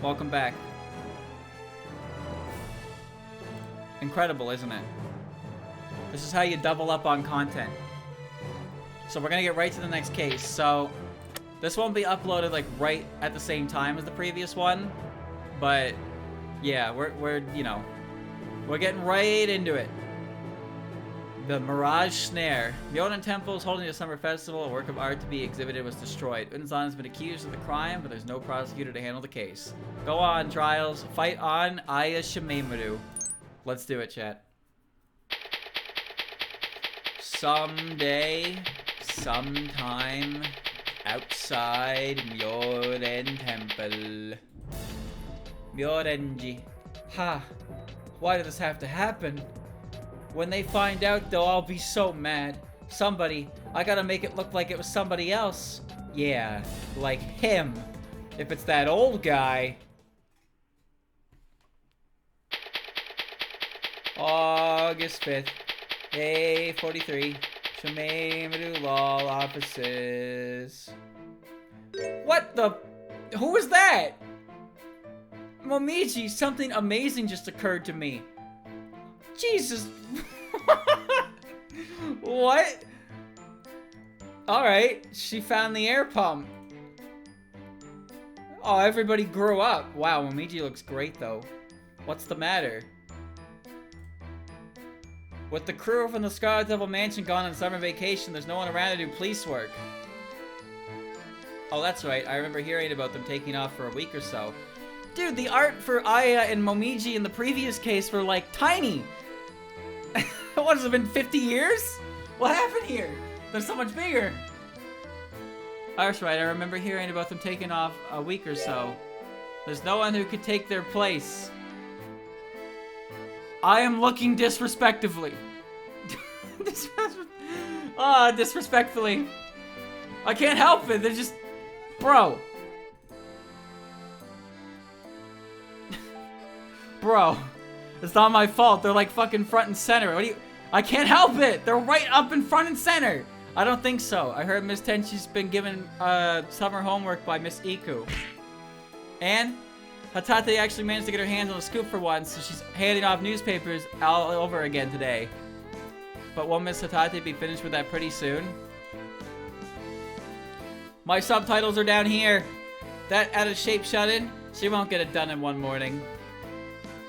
Welcome back. Incredible, isn't it? This is how you double up on content. So we're gonna get right to the next case. So this won't be uploaded like right at the same time as the previous one, but yeah, we're you know, we're getting right into it. The Mirage Snare. Myodan Temple is holding a summer festival. A work of art to be exhibited was destroyed. Unzan has been accused of the crime, but there's no prosecutor to handle the case. Go on, Trials. Fight on, Aya Shimemaru. Let's do it, chat. Someday, sometime, outside Myodan Temple. Myorenji. Ha. Why did this have to happen? When they find out, they'll all be so mad. Somebody, I gotta make it look like it was somebody else. Yeah, like him. If it's that old guy. August 5th, A43, Shimemaru Law Offices. What the? Who was that? Momiji, something amazing just occurred to me. Jesus. What? Alright, she found the air pump. Oh, everybody grew up. Wow, Momiji looks great though. What's the matter? With the crew from the Scarlet Devil Mansion gone on summer vacation, there's no one around to do police work. Oh, that's right. I remember hearing about them taking off for a week or so. Dude, the art for Aya and Momiji in the previous case were like tiny. What has it been 50 years? What happened here? They're so much bigger. That's right, I remember hearing about them taking off a week or so. There's no one who could take their place. I am looking disrespectfully. Disrespectfully. I can't help it, they're just... Bro. Bro. It's not my fault, they're like fucking front and center. What do you... I can't help it! They're right up in front and center! I don't think so. I heard Miss Tenchi's been given summer homework by Miss Iku. And Hatate actually managed to get her hands on a scoop for once, so she's handing off newspapers all over again today. But won't Miss Hatate be finished with that pretty soon? My subtitles are down here. That out of shape shut-in, she won't get it done in one morning.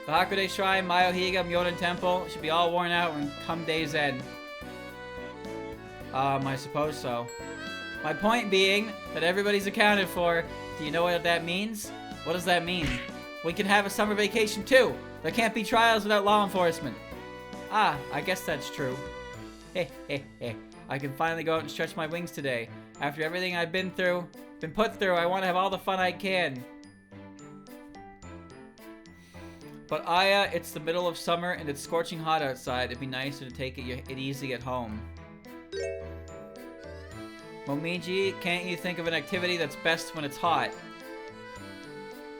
The Hakude Shrine, Mayohiga, Myodan Temple should be all worn out when come day's end. I suppose so. My point being that everybody's accounted for. Do you know what that means? What does that mean? We can have a summer vacation too. There can't be trials without law enforcement. Ah, I guess that's true. I can finally go out and stretch my wings today. After everything I've been put through, I want to have all the fun I can. But Aya, it's the middle of summer and it's scorching hot outside. It'd be nicer to take it easy at home. Momiji, can't you think of an activity that's best when it's hot?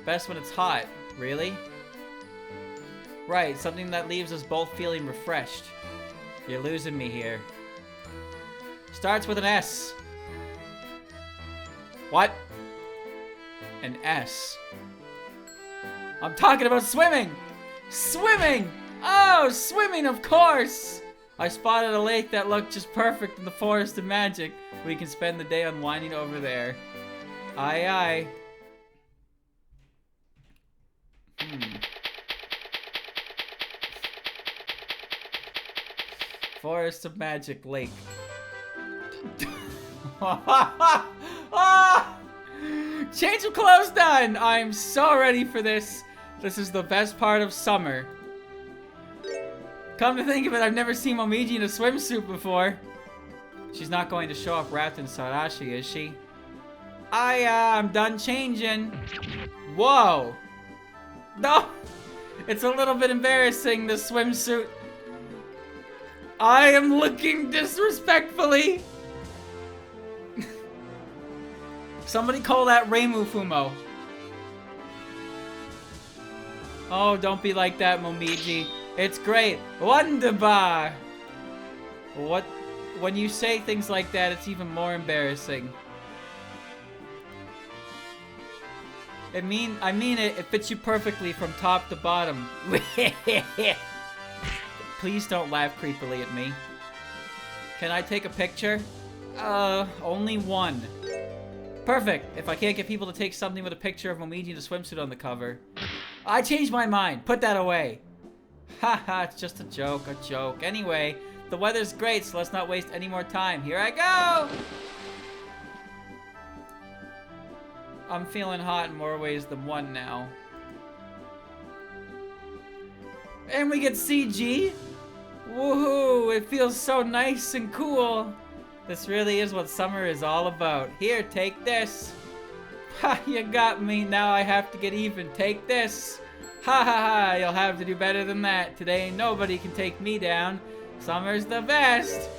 Best when it's hot, really? Right, something that leaves us both feeling refreshed. You're losing me here. Starts with an S. What? An S. I'm talking about swimming! Swimming! Oh, swimming, of course! I spotted a lake that looked just perfect in the Forest of Magic. We can spend the day unwinding over there. Aye, aye. Forest of Magic Lake. Change of clothes done! I'm so ready for this. This is the best part of summer. Come to think of it, I've never seen Momiji in a swimsuit before. She's not going to show up wrapped in Sarashi, is she? I'm done changing. Whoa. No! It's a little bit embarrassing, this swimsuit. I am looking disrespectfully. Somebody call that Reimu Fumo. Oh, don't be like that, Momiji. It's great. Wunderbar. What? When you say things like that, it's even more embarrassing. I mean it. It fits you perfectly from top to bottom. Please don't laugh creepily at me. Can I take a picture? Only one. Perfect. If I can't get people to take something with a picture of Momiji in a swimsuit on the cover. I changed my mind. Put that away. Haha, it's just a joke, a joke. Anyway, the weather's great, so let's not waste any more time. Here I go! I'm feeling hot in more ways than one now. And we get CG! Woohoo! It feels so nice and cool. This really is what summer is all about. Here, take this. Ha, you got me. Now I have to get even. Take this. Ha ha ha, you'll have to do better than that. Today nobody can take me down. Summer's the best.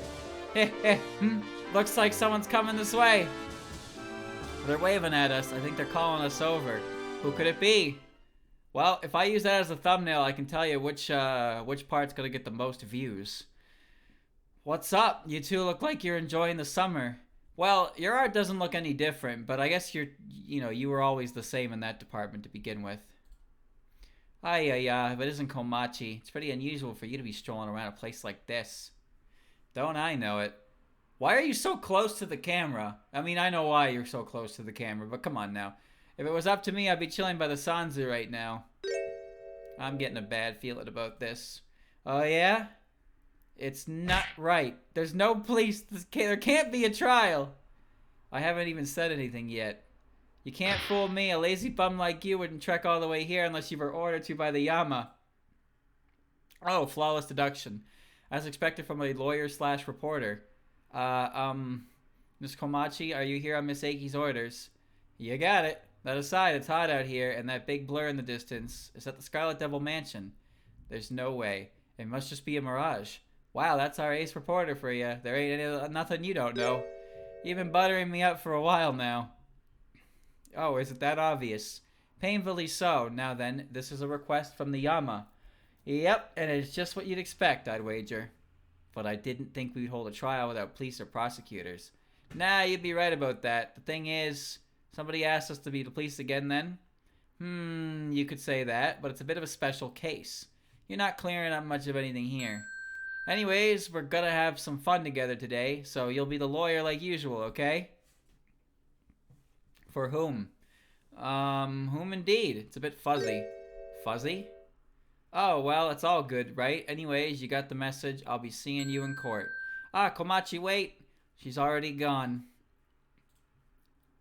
Heh heh. Looks like someone's coming this way. They're waving at us. I think they're calling us over. Who could it be? Well, if I use that as a thumbnail, I can tell you which part's gonna get the most views. What's up? You two look like you're enjoying the summer. Well, your art doesn't look any different, but I guess you were always the same in that department to begin with. But it isn't Komachi. It's pretty unusual for you to be strolling around a place like this. Don't I know it? Why are you so close to the camera? I mean, I know why you're so close to the camera, but come on now. If it was up to me, I'd be chilling by the Sanzu right now. I'm getting a bad feeling about this. Oh yeah? It's not right. There's no police. There can't be a trial. I haven't even said anything yet. You can't fool me. A lazy bum like you wouldn't trek all the way here unless you were ordered to by the Yama. Oh, flawless deduction. As expected from a lawyer/reporter. Miss Komachi, are you here on Miss Aki's orders? You got it. That aside, it's hot out here, and that big blur in the distance is at the Scarlet Devil Mansion. There's no way. It must just be a mirage. Wow, that's our ace reporter for you. There ain't nothing you don't know. You've been buttering me up for a while now. Oh, is it that obvious? Painfully so. Now then, this is a request from the Yama. Yep, and it's just what you'd expect, I'd wager. But I didn't think we'd hold a trial without police or prosecutors. Nah, you'd be right about that. The thing is, somebody asked us to be the police again then? You could say that, but it's a bit of a special case. You're not clearing up much of anything here. Anyways, we're gonna have some fun together today, so you'll be the lawyer like usual, okay? For whom? Whom indeed? It's a bit fuzzy. Fuzzy? Oh, well, it's all good, right? Anyways, you got the message. I'll be seeing you in court. Ah, Komachi, wait. She's already gone.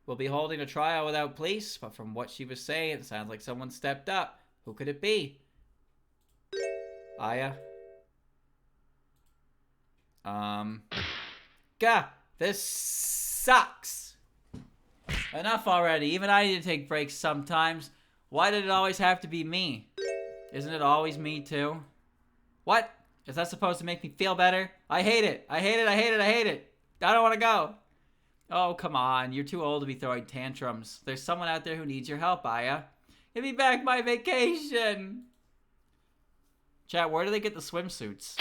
We'll be holding a trial without police, but from what she was saying, it sounds like someone stepped up. Who could it be? Aya? Gah! This sucks! Enough already. Even I need to take breaks sometimes. Why did it always have to be me? Isn't it always me too? What? Is that supposed to make me feel better? I hate it. I hate it. I hate it. I hate it. I don't want to go. Oh, come on. You're too old to be throwing tantrums. There's someone out there who needs your help, Aya. Give me back my vacation. Chat, where do they get the swimsuits?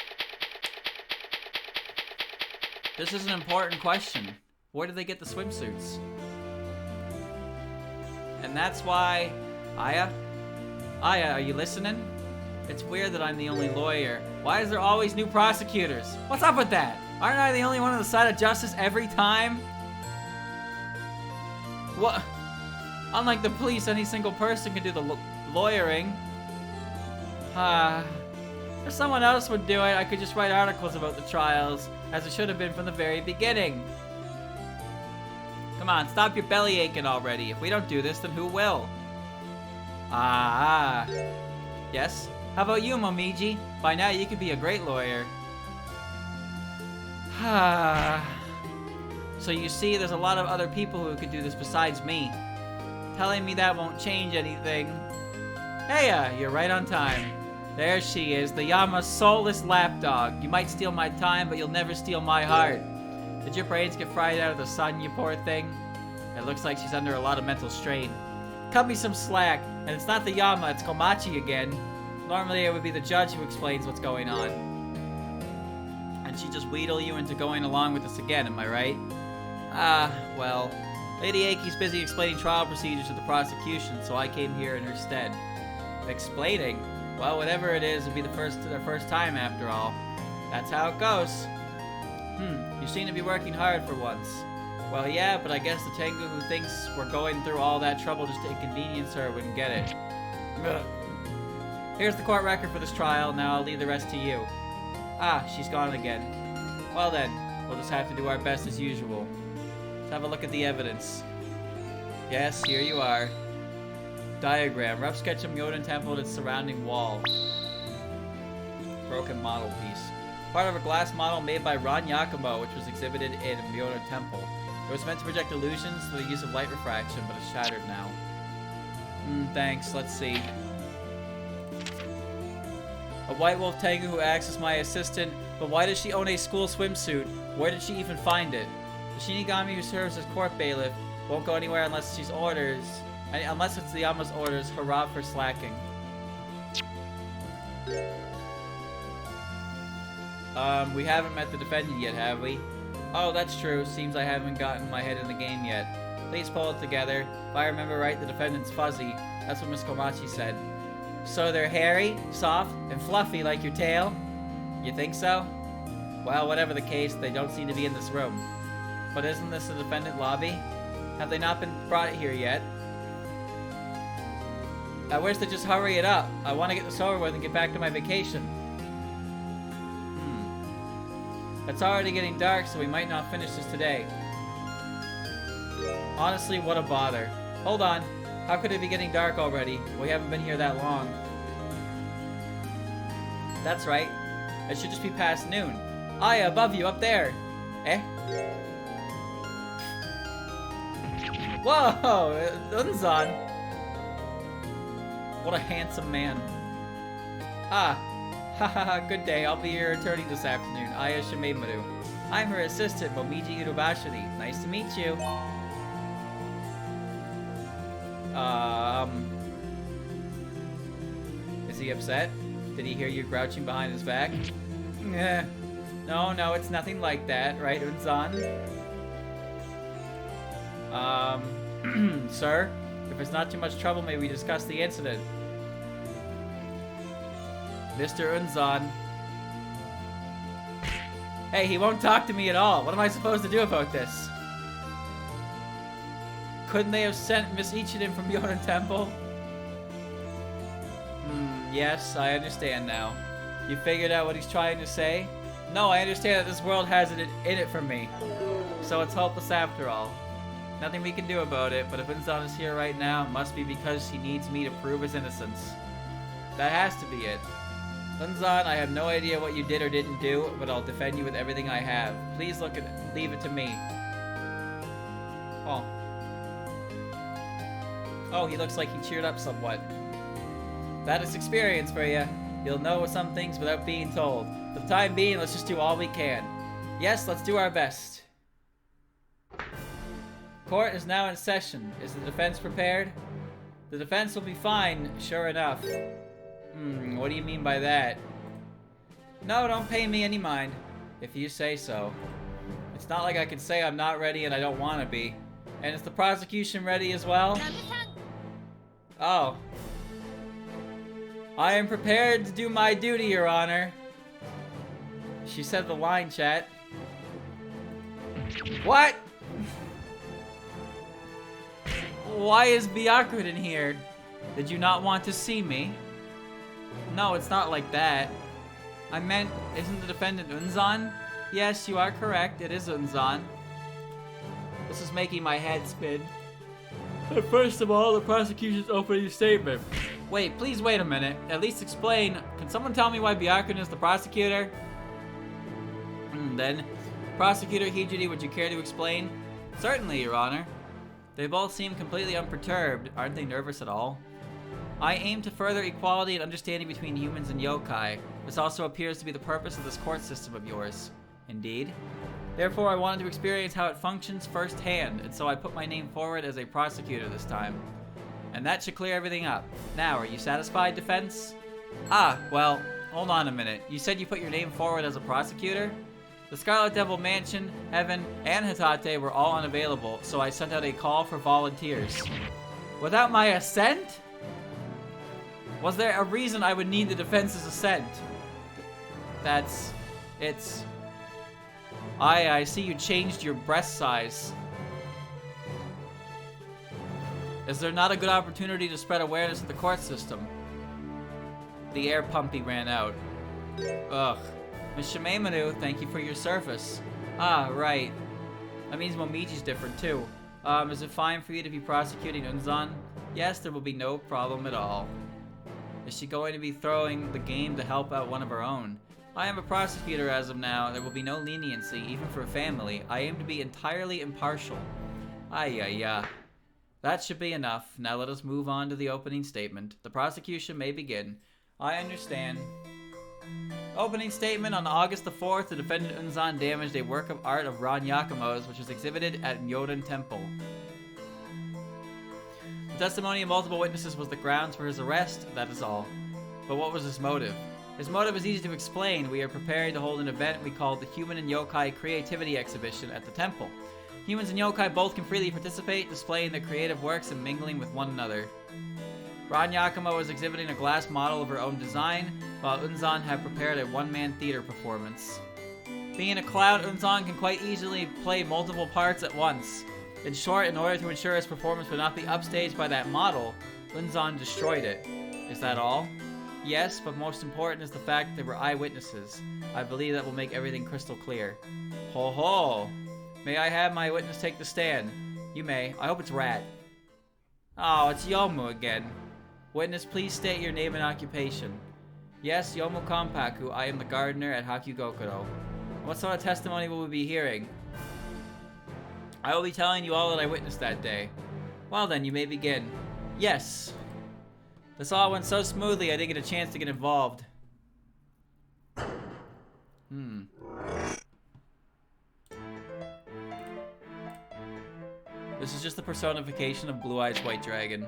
This is an important question. Where do they get the swimsuits? And that's why... Aya? Aya, are you listening? It's weird that I'm the only lawyer. Why is there always new prosecutors? What's up with that? Aren't I the only one on the side of justice every time? What? Unlike the police, any single person can do the lawyering. If someone else would do it, I could just write articles about the trials, as it should have been from the very beginning. Come on, stop your belly aching already. If we don't do this, then who will? Yes? How about you, Momiji? By now you could be a great lawyer. So you see, there's a lot of other people who could do this besides me. Telling me that won't change anything. Hey, you're right on time. There she is, the Yama's soulless lapdog. You might steal my time, but you'll never steal my heart. Did your brains get fried out of the sun, you poor thing? It looks like she's under a lot of mental strain. Cut me some slack, and it's not the Yama, it's Komachi again. Normally it would be the judge who explains what's going on. And she just wheedle you into going along with this again, am I right? Well, Lady Aki's busy explaining trial procedures to the prosecution, so I came here in her stead. Explaining? Well, whatever it is, it'll be their first time after all. That's how it goes. You seem to be working hard for once. Well, yeah, but I guess the Tengu who thinks we're going through all that trouble just to inconvenience her wouldn't get it. Ugh. Here's the court record for this trial, now I'll leave the rest to you. Ah, she's gone again. Well then, we'll just have to do our best as usual. Let's have a look at the evidence. Yes, here you are. Diagram. Rough sketch of Myodan Temple and its surrounding wall. Broken model piece. Part of a glass model made by Ron Yakumo, which was exhibited in Myodan Temple. It was meant to project illusions through the use of light refraction, but it's shattered now. Thanks. Let's see. A white wolf Tengu who acts as my assistant, but why does she own a school swimsuit? Where did she even find it? The Shinigami who serves as court bailiff won't go anywhere unless it's the Yama's orders. Hurrah for slacking. We haven't met the defendant yet, have we? Oh, that's true. Seems I haven't gotten my head in the game yet. Please pull it together. If I remember right, the defendant's fuzzy. That's what Miss Komachi said. So they're hairy, soft, and fluffy like your tail? You think so? Well, whatever the case, they don't seem to be in this room. But isn't this the defendant lobby? Have they not been brought here yet? I wish they'd just hurry it up. I want to get this over with and get back to my vacation. It's already getting dark, so we might not finish this today. Honestly, what a bother. Hold on. How could it be getting dark already? We haven't been here that long. That's right. It should just be past noon. Aya, above you, up there. Eh? Whoa! Unzan! What a handsome man. Ah. Hahaha, good day. I'll be your attorney this afternoon. Aya Shimemaru. I'm her assistant, Momiji Urubashiri. Nice to meet you. Is he upset? Did he hear you crouching behind his back? No, it's nothing like that, right, Unzan? Sir? If it's not too much trouble, may we discuss the incident? Mr. Unzan. Hey, he won't talk to me at all. What am I supposed to do about this? Couldn't they have sent Miss Ichiden from Myodan Temple? Yes, I understand now. You figured out what he's trying to say? No, I understand that this world has it in it for me. So it's hopeless after all. Nothing we can do about it, but if Unzan is here right now, it must be because he needs me to prove his innocence. That has to be it. Unzan, I have no idea what you did or didn't do, but I'll defend you with everything I have. Please leave it to me. Oh, he looks like he cheered up somewhat. That is experience for you. You'll know some things without being told. For the time being, let's just do all we can. Yes, let's do our best. Court is now in session. Is the defense prepared? The defense will be fine, sure enough. What do you mean by that? No, don't pay me any mind. If you say so. It's not like I can say I'm not ready and I don't want to be. And is the prosecution ready as well? Oh. I am prepared to do my duty, Your Honor. She said the line, chat. What? Why is Gyakuten here? Did you not want to see me? No, it's not like that. I meant, isn't the defendant Unzan? Yes, you are correct. It is Unzan. This is making my head spin. First of all, the prosecution's opening statement. Wait, please wait a minute. At least explain. Can someone tell me why Gyakuten is the prosecutor? Then, Prosecutor Hijiri, would you care to explain? Certainly, Your Honor. They both seem completely unperturbed. Aren't they nervous at all? I aim to further equality and understanding between humans and yokai. This also appears to be the purpose of this court system of yours. Indeed. Therefore, I wanted to experience how it functions firsthand, and so I put my name forward as a prosecutor this time. And that should clear everything up. Now, are you satisfied, defense? Ah, well, hold on a minute. You said you put your name forward as a prosecutor? The Scarlet Devil Mansion, Heaven, and Hatate were all unavailable, so I sent out a call for volunteers. Without my assent? Was there a reason I would need the defense's assent? It's... I see you changed your breast size. Is there not a good opportunity to spread awareness of the court system? The air pumpy ran out. Ugh. Miss Shimemanu, thank you for your service. Ah, right. That means Momiji's different too. Is it fine for you to be prosecuting Unzan? Yes, there will be no problem at all. Is she going to be throwing the game to help out one of her own? I am a prosecutor as of now. There will be no leniency, even for a family. I aim to be entirely impartial. Ay. That should be enough. Now let us move on to the opening statement. The prosecution may begin. I understand. Opening statement. On August the 4th, the defendant Unzan damaged a work of art of Ran Yakumo's, which was exhibited at Myoden Temple. The testimony of multiple witnesses was the grounds for his arrest, that is all. But what was his motive? His motive is easy to explain. We are preparing to hold an event we call the Human and Yokai Creativity Exhibition at the temple. Humans and yokai both can freely participate, displaying their creative works and mingling with one another. Ran Yakumo is exhibiting a glass model of her own design, while Unzan have prepared a one-man theater performance. Being a clown, Unzan can quite easily play multiple parts at once. In short, in order to ensure his performance would not be upstaged by that model, Unzan destroyed it. Is that all? Yes, but most important is the fact there were eyewitnesses. I believe that will make everything crystal clear. Ho ho! May I have my witness take the stand? You may. I hope it's Rat. Oh, it's Youmu again. Witness, please state your name and occupation. Yes, Youmu Konpaku. I am the gardener at Hakugokuro. What sort of testimony will we be hearing? I will be telling you all that I witnessed that day. Well then, you may begin. Yes. This all went so smoothly I didn't get a chance to get involved. This is just the personification of Blue Eyes White Dragon.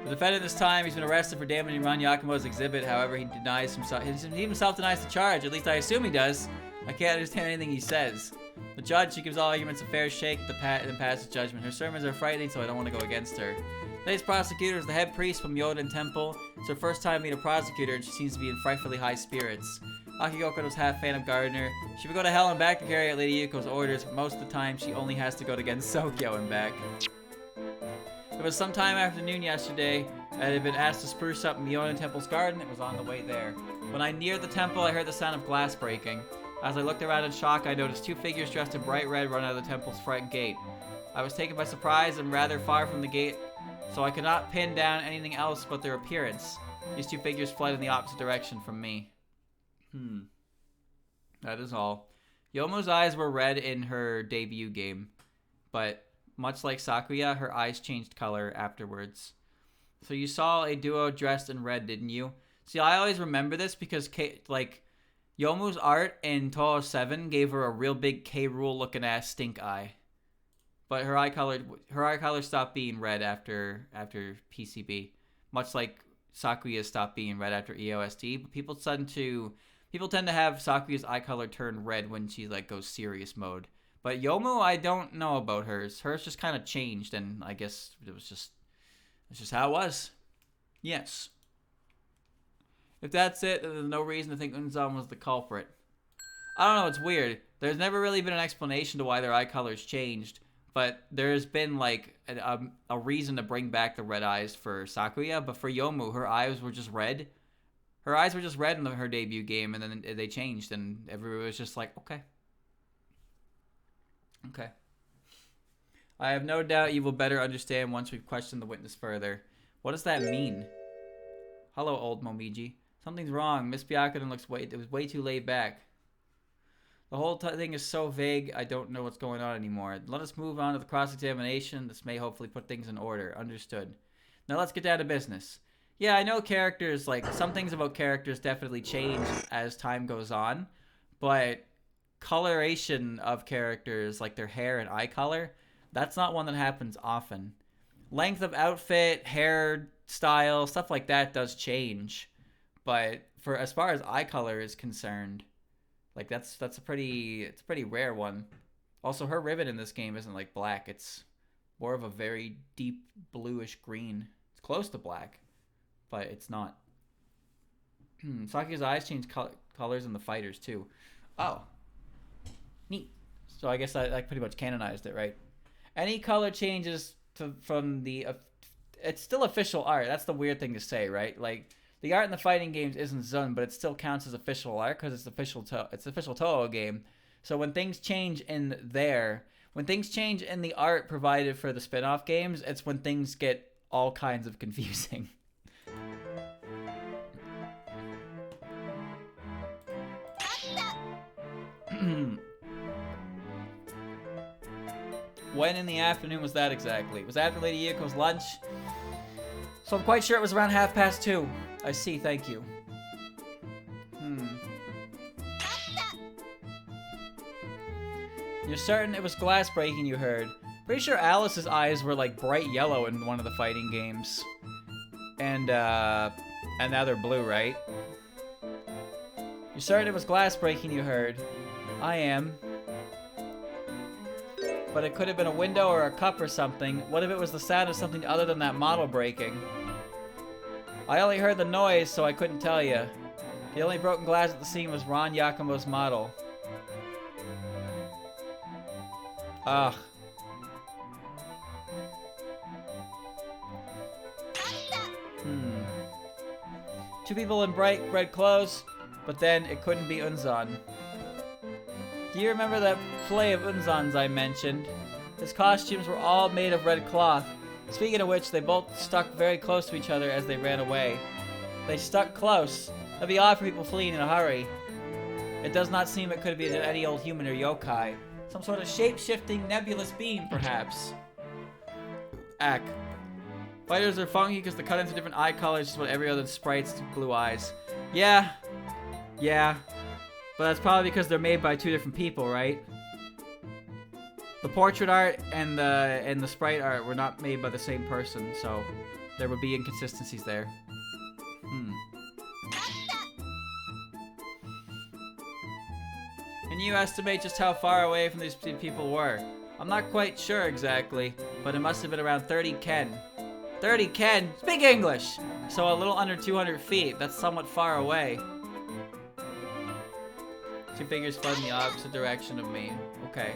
The defendant this time, he's been arrested for damaging Ran Yakumo's exhibit. However, he denies himself. He himself denies the charge. At least I assume he does. I can't understand anything he says. The judge, she gives all arguments a fair shake, then passes judgment. Her sermons are frightening, so I don't want to go against her. Today's prosecutor is the head priest from Myoden Temple. It's her first time meeting a prosecutor, and she seems to be in frightfully high spirits. Akigoko was half fan of Gardner. She would go to hell and back to carry out Lady Yuko's orders, but most of the time she only has to go against Sokyo and back. It was sometime afternoon yesterday. I had been asked to spruce up Myoden Temple's garden. It was on the way there. When I neared the temple, I heard the sound of glass breaking. As I looked around in shock, I noticed two figures dressed in bright red run out of the temple's front gate. I was taken by surprise and rather far from the gate, so I could not pin down anything else but their appearance. These two figures fled in the opposite direction from me. That is all. Yomo's eyes were red in her debut game, but much like Sakuya, her eyes changed color afterwards. So you saw a duo dressed in red, didn't you? See, I always remember this because, Yomu's art in Touhou 7 gave her a real big K-Rool looking ass stink eye. But her eye color stopped being red after PCB. Much like Sakuya stopped being red after EOSD. But people tend to have Sakuya's eye color turn red when she goes serious mode. But Youmu, I don't know about hers. Hers just kind of changed, and I guess it's just how it was. Yes. If that's it, then there's no reason to think Unzan was the culprit. I don't know, it's weird. There's never really been an explanation to why their eye colors changed, but there's been a reason to bring back the red eyes for Sakuya, but for Youmu, her eyes were just red. Her eyes were just red in her debut game, and then they changed, and everybody was just like, okay. Okay. I have no doubt you will better understand once we've questioned the witness further. What does that mean? Hello, old Momiji. Something's wrong. Miss Gyakuten looks way too laid back. The whole thing is so vague, I don't know what's going on anymore. Let us move on to the cross-examination. This may hopefully put things in order. Understood. Now let's get down to business. Yeah, I know characters, some things about characters definitely change as time goes on, but coloration of characters, like their hair and eye color, that's not one that happens often. Length of outfit, hair style, stuff like that does change, but for as far as eye color is concerned, like it's a pretty rare one. Also, her ribbon in this game isn't like black. It's more of a very deep bluish green. It's close to black, but it's not. Saku's eyes change colors in the fighters too. Oh, neat. So I guess I pretty much canonized it, right? Any color changes from the it's still official art. That's the weird thing to say, right? Like the art in the fighting games isn't Zun, but it still counts as official art because it's official Touhou game. So when things change in there, when things change in the art provided for the spin-off games, it's when things get all kinds of confusing. When in the afternoon was that exactly? It was after Lady Yuko's lunch. So I'm quite sure it was around 2:30. I see, thank you. You're certain it was glass breaking you heard? Pretty sure Alice's eyes were like bright yellow in one of the fighting games. And now they're blue, right? You're certain it was glass breaking you heard? I am. But it could have been a window or a cup or something. What if it was the sound of something other than that model breaking? I only heard the noise, so I couldn't tell you. The only broken glass at the scene was Ron Yakumo's model. Ugh. Two people in bright red clothes, but then it couldn't be Unzan. Do you remember that play of Unzan's I mentioned? His costumes were all made of red cloth. Speaking of which, they both stuck very close to each other as they ran away. They stuck close. That'd be odd for people fleeing in a hurry. It does not seem it could be any old human or yokai. Some sort of shape-shifting nebulous being, perhaps. Ack. Fighters are funky because the cut-ins are different eye colors, just what every other sprite's blue eyes. Yeah. Yeah. But that's probably because they're made by two different people, right? The portrait art and the sprite art were not made by the same person, so there would be inconsistencies there. Can you estimate just how far away from these people were? I'm not quite sure exactly, but it must have been around 30 ken. 30 ken? Speak English! So a little under 200 feet. That's somewhat far away. Two figures fled in the opposite direction of me. Okay.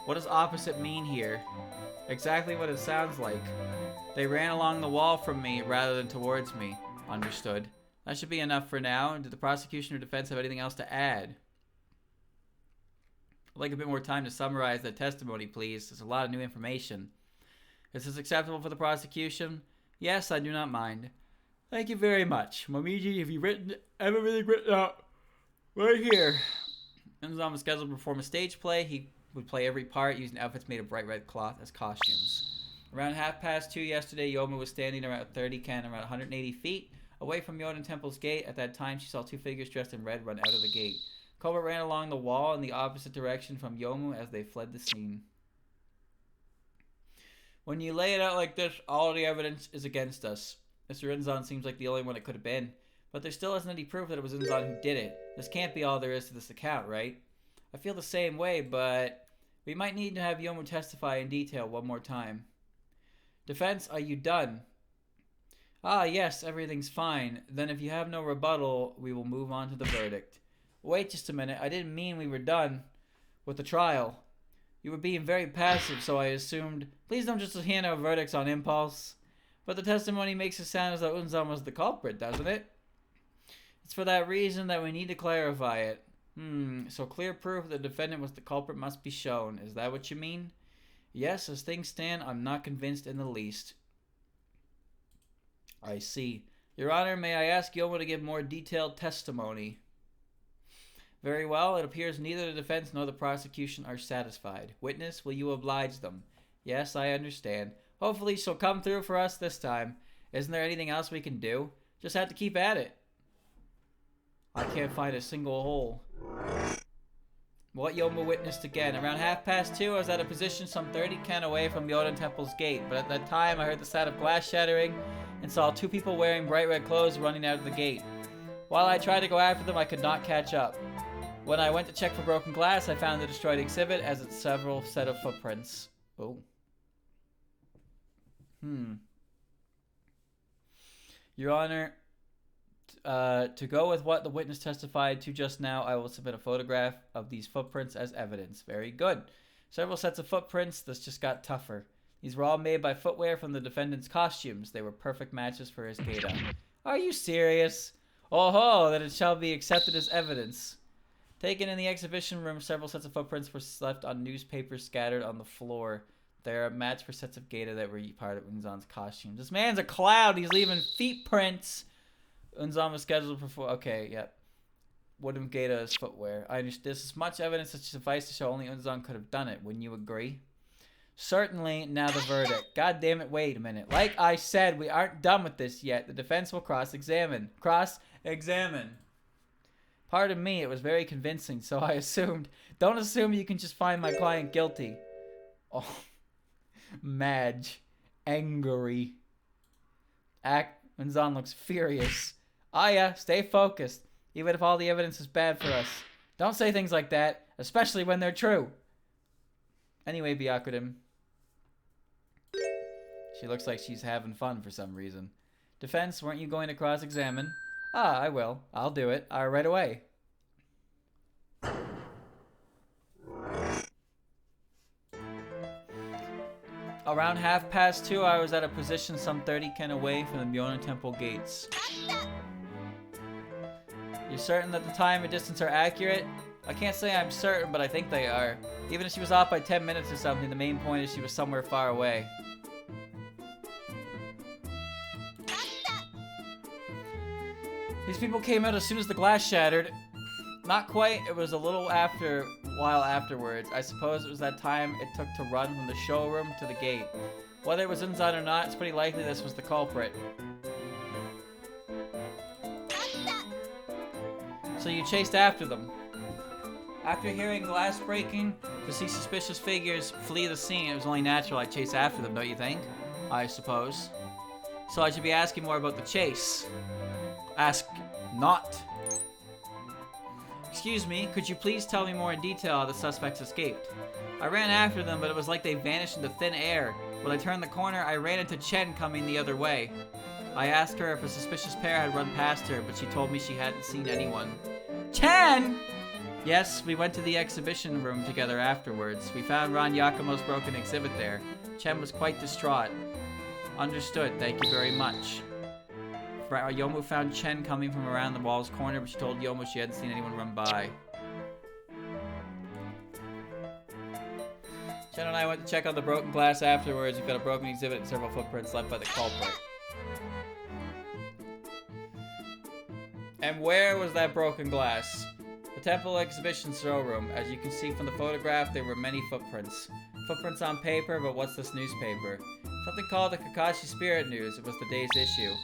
What does opposite mean here? Exactly what it sounds like. They ran along the wall from me rather than towards me. Understood. That should be enough for now. Did the prosecution or defense have anything else to add? I'd like a bit more time to summarize that testimony, please. There's a lot of new information. Is this acceptable for the prosecution? Yes, I do not mind. Thank you very much. Momiji, have you written everything written out? Right here. Unzan was scheduled to perform a stage play. He would play every part using outfits made of bright red cloth as costumes. Around 2:30 yesterday, Youmu was standing around 30 ken, around 180 feet, away from Yoden Temple's gate. At that time, she saw two figures dressed in red run out of the gate. Culprit ran along the wall in the opposite direction from Youmu as they fled the scene. When you lay it out like this, all the evidence is against us. Mr. Unzan seems like the only one it could have been. But there still isn't any proof that it was Unzan who did it. This can't be all there is to this account, right? I feel the same way, but we might need to have Youmu testify in detail one more time. Defense, are you done? Ah, yes, everything's fine. Then if you have no rebuttal, we will move on to the verdict. Wait just a minute. I didn't mean we were done with the trial. You were being very passive, so I assumed. Please don't just hand out verdicts on impulse. But the testimony makes it sound as though Unzan was the culprit, doesn't it? It's for that reason that we need to clarify it. So clear proof that the defendant was the culprit must be shown. Is that what you mean? Yes, as things stand, I'm not convinced in the least. I see. Your Honor, may I ask Youmu to give more detailed testimony? Very well, it appears neither the defense nor the prosecution are satisfied. Witness, will you oblige them? Yes, I understand. Hopefully she'll come through for us this time. Isn't there anything else we can do? Just have to keep at it. I can't find a single hole. What Youmu witnessed again. Around 2:30, I was at a position some 30 ken away from Yoden Temple's gate, but at that time I heard the sound of glass shattering and saw two people wearing bright red clothes running out of the gate. While I tried to go after them, I could not catch up. When I went to check for broken glass, I found the destroyed exhibit as its several set of footprints. Oh. Your Honor, to go with what the witness testified to just now, I will submit a photograph of these footprints as evidence. Very good. Several sets of footprints. This just got tougher. These were all made by footwear from the defendant's costumes. They were perfect matches for his Gaiden. Are you serious? Oh, then it shall be accepted as evidence. Taken in the exhibition room, several sets of footprints were left on newspapers scattered on the floor. They are a match for sets of Gaiden that were part of Unzan's costume. This man's a cloud. He's leaving feet prints. Unzan was scheduled for... Okay, yep. Wooden Gaiden is footwear. I understand. This is much evidence that suffice to show only Unzan could have done it. Wouldn't you agree? Certainly. Now the verdict. God damn it, wait a minute. Like I said, we aren't done with this yet. The defense will cross-examine. Cross-examine. Pardon me, it was very convincing, so I assumed. Don't assume you can just find my client guilty. Oh. Madge. Angry. Unzan looks furious. Aya, stay focused. Even if all the evidence is bad for us. Don't say things like that, especially when they're true. Anyway, Gyakuten. She looks like she's having fun for some reason. Defense, weren't you going to cross-examine? Ah, I will. I'll do it. Right away. Around 2:30, I was at a position some 30 ken away from the Myono Temple gates. You're certain that the time and distance are accurate? I can't say I'm certain, but I think they are. Even if she was off by 10 minutes or something, the main point is she was somewhere far away. These people came out as soon as the glass shattered. Not quite, it was a little while afterwards. I suppose it was that time it took to run from the showroom to the gate. Whether it was Unzan or not, it's pretty likely this was the culprit. So you chased after them. After hearing glass breaking, to see suspicious figures flee the scene, it was only natural I chase after them, don't you think? I suppose. So I should be asking more about the chase. Ask not. Excuse me, could you please tell me more in detail how the suspects escaped? I ran after them, but it was like they vanished into thin air. When I turned the corner, I ran into Chen coming the other way. I asked her if a suspicious pair had run past her, but she told me she hadn't seen anyone. Chen! Yes, we went to the exhibition room together afterwards. We found Ron Yakumo's broken exhibit there. Chen was quite distraught. Understood, thank you very much. Youmu found Chen coming from around the wall's corner, but she told Youmu she hadn't seen anyone run by. Chen and I went to check on the broken glass afterwards. We found a broken exhibit and several footprints left by the culprit. And where was that broken glass? The temple exhibition showroom. As you can see from the photograph, there were many footprints. Footprints on paper, but what's this newspaper? Something called the Kakashi Spirit News. It was the day's issue.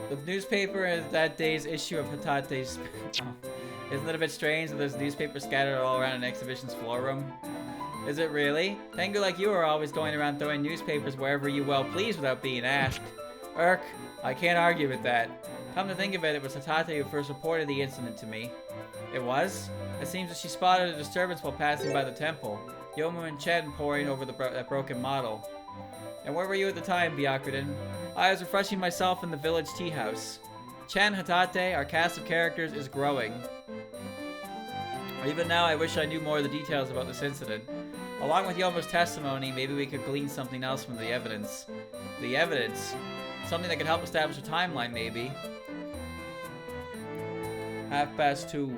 The newspaper is that day's issue of Hatate's... Oh. Isn't it a bit strange that there's newspapers scattered all around an exhibition's floor room? Is it really? Tengu like you are always going around throwing newspapers wherever you well please without being asked. I can't argue with that. Come to think of it, it was Hatate who first reported the incident to me. It was? It seems that she spotted a disturbance while passing by the temple. Youmu and Chen poring over that broken model. And where were you at the time, Gyakuten? I was refreshing myself in the village tea house. Chen, Hatate, our cast of characters is growing. Even now, I wish I knew more of the details about this incident. Along with Yomu's testimony, maybe we could glean something else from the evidence. The evidence? Something that could help establish a timeline, maybe. 2:30.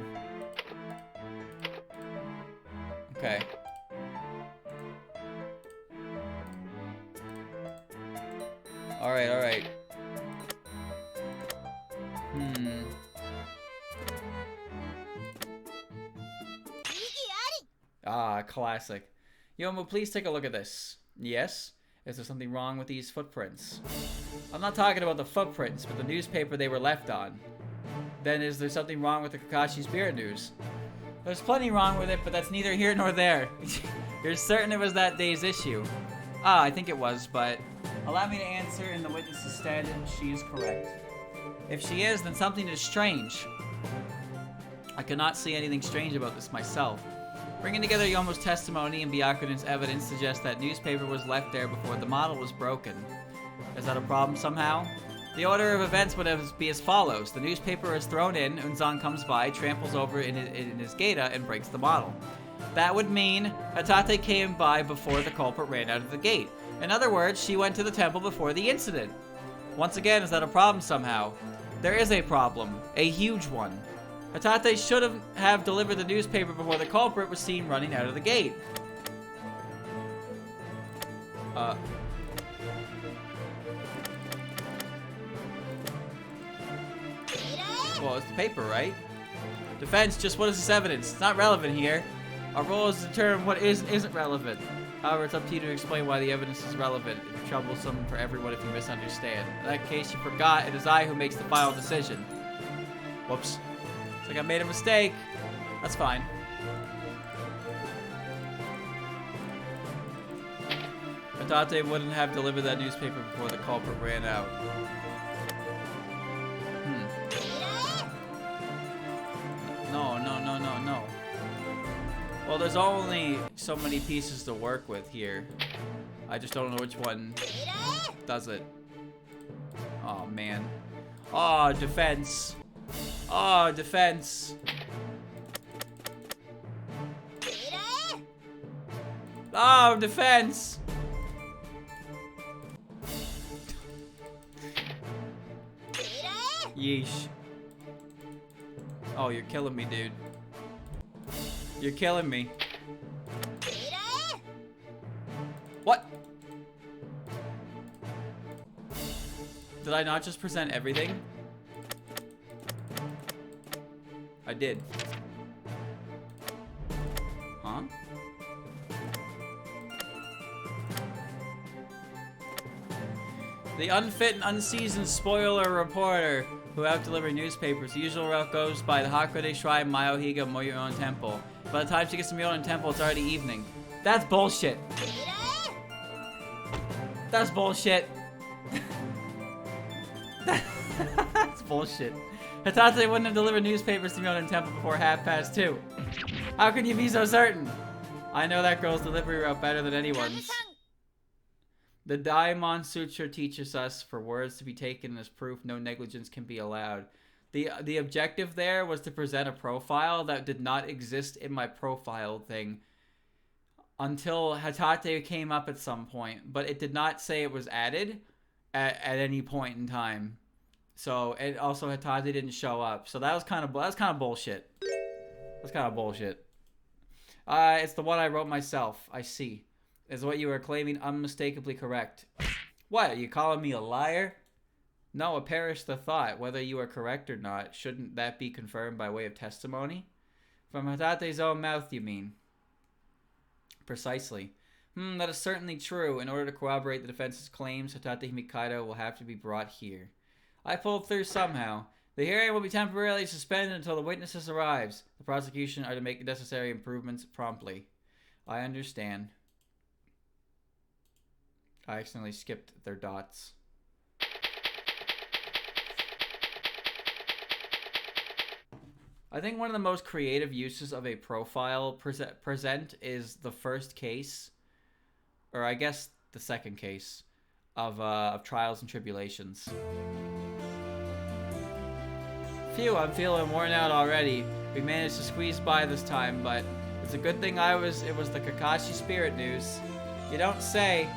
Okay. Alright. Ah, classic. Youmu, please take a look at this. Yes? Is there something wrong with these footprints? I'm not talking about the footprints, but the newspaper they were left on. Then is there something wrong with the Kakashi Spirit News? There's plenty wrong with it, but that's neither here nor there. You're certain it was that day's issue? Ah, I think it was, but... Allow me to answer in the witness's stead. She is correct. If she is, then something is strange. I cannot see anything strange about this myself. Bringing together Youmu's testimony and Gyakuten's evidence suggests that newspaper was left there before the model was broken. Is that a problem somehow? The order of events would be as follows. The newspaper is thrown in, Unzan comes by, tramples over in his Gaida, and breaks the model. That would mean Hatate came by before the culprit ran out of the gate. In other words, she went to the temple before the incident. Once again, is that a problem somehow? There is a problem. A huge one. Hatate should have delivered the newspaper before the culprit was seen running out of the gate. Well, it's the paper, right? Defense, just what is this evidence? It's not relevant here. Our role is to determine what is and isn't relevant. However, it's up to you to explain why the evidence is relevant. It's troublesome for everyone if you misunderstand. In that case, you forgot it is I who makes the final decision. Whoops. It's like I made a mistake. That's fine. Hatate wouldn't have delivered that newspaper before the culprit ran out. No. Well, there's only so many pieces to work with here. I just don't know which one does it. Oh, man. Oh, defense. Oh, defense. Oh, defense. Yeesh. Oh, you're killing me, dude. You're killing me. What? Did I not just present everything? I did. Huh? The unfit and unseasoned spoiler reporter who out-delivered newspapers. The usual route goes by the Hatate Shrine, Myohiga, Moyuon Temple. By the time she gets to Moyuon Temple, it's already evening. That's bullshit. That's bullshit. That's bullshit. Hatate wouldn't have delivered newspapers to Moyuon Temple before 2:30. How can you be so certain? I know that girl's delivery route better than anyone's. The Daimon Sutra teaches us for words to be taken as proof, no negligence can be allowed. The objective there was to present a profile that did not exist in my profile thing until Hatate came up at some point, but it did not say it was added at any point in time. So, and also Hatate didn't show up. So that was kind of bullshit. That's kind of bullshit. It's the one I wrote myself. I see. Is what you are claiming unmistakably correct. What, are you calling me a liar? No, perish the thought. Whether you are correct or not, shouldn't that be confirmed by way of testimony? From Hatate's own mouth, you mean? Precisely. That is certainly true. In order to corroborate the defense's claims, Hatate Himikaido will have to be brought here. I pulled through somehow. The hearing will be temporarily suspended until the witnesses arrives. The prosecution are to make necessary improvements promptly. I understand. I accidentally skipped their dots. I think one of the most creative uses of a profile present is the first case, or I guess the second case, of Trials and Tribulations. Phew, I'm feeling worn out already. We managed to squeeze by this time, but it's a good thing it was the Kakashi Spirit news. You don't say.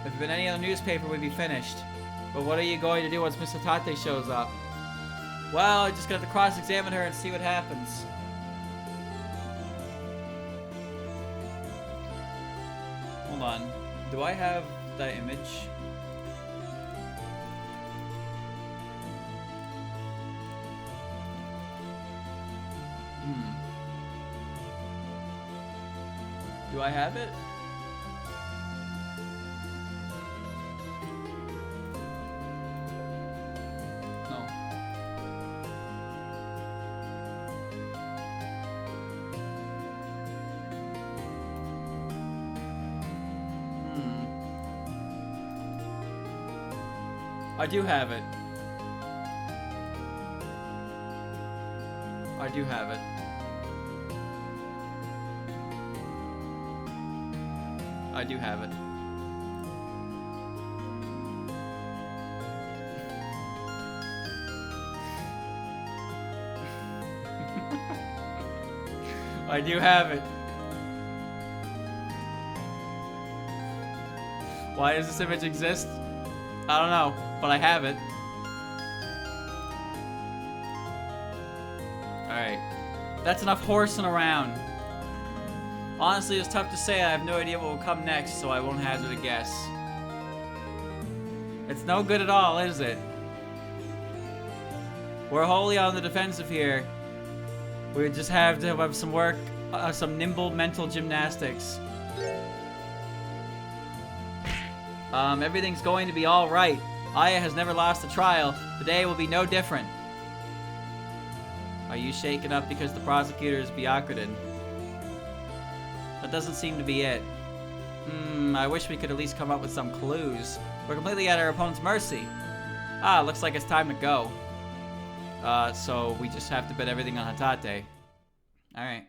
If it had been any other newspaper, we'd be finished. But what are you going to do once Miss Hatate shows up? Well, I just got to cross-examine her and see what happens. Hold on. Do I have that image? Do I have it? I do have it. do have it. I do have it. I do have it. Why does this image exist? I don't know, but I have it. Alright. That's enough horsing around. Honestly, it's tough to say. I have no idea what will come next, so I won't hazard a guess. It's no good at all, is it? We're wholly on the defensive here. We just have to have some work, some nimble mental gymnastics. Everything's going to be all right. Aya has never lost a trial. Today will be no different. Are you shaken up because the prosecutor is Gyakuten? That doesn't seem to be it. I wish we could at least come up with some clues. We're completely at our opponent's mercy. Looks like it's time to go. So we just have to bet everything on Hatate. Alright.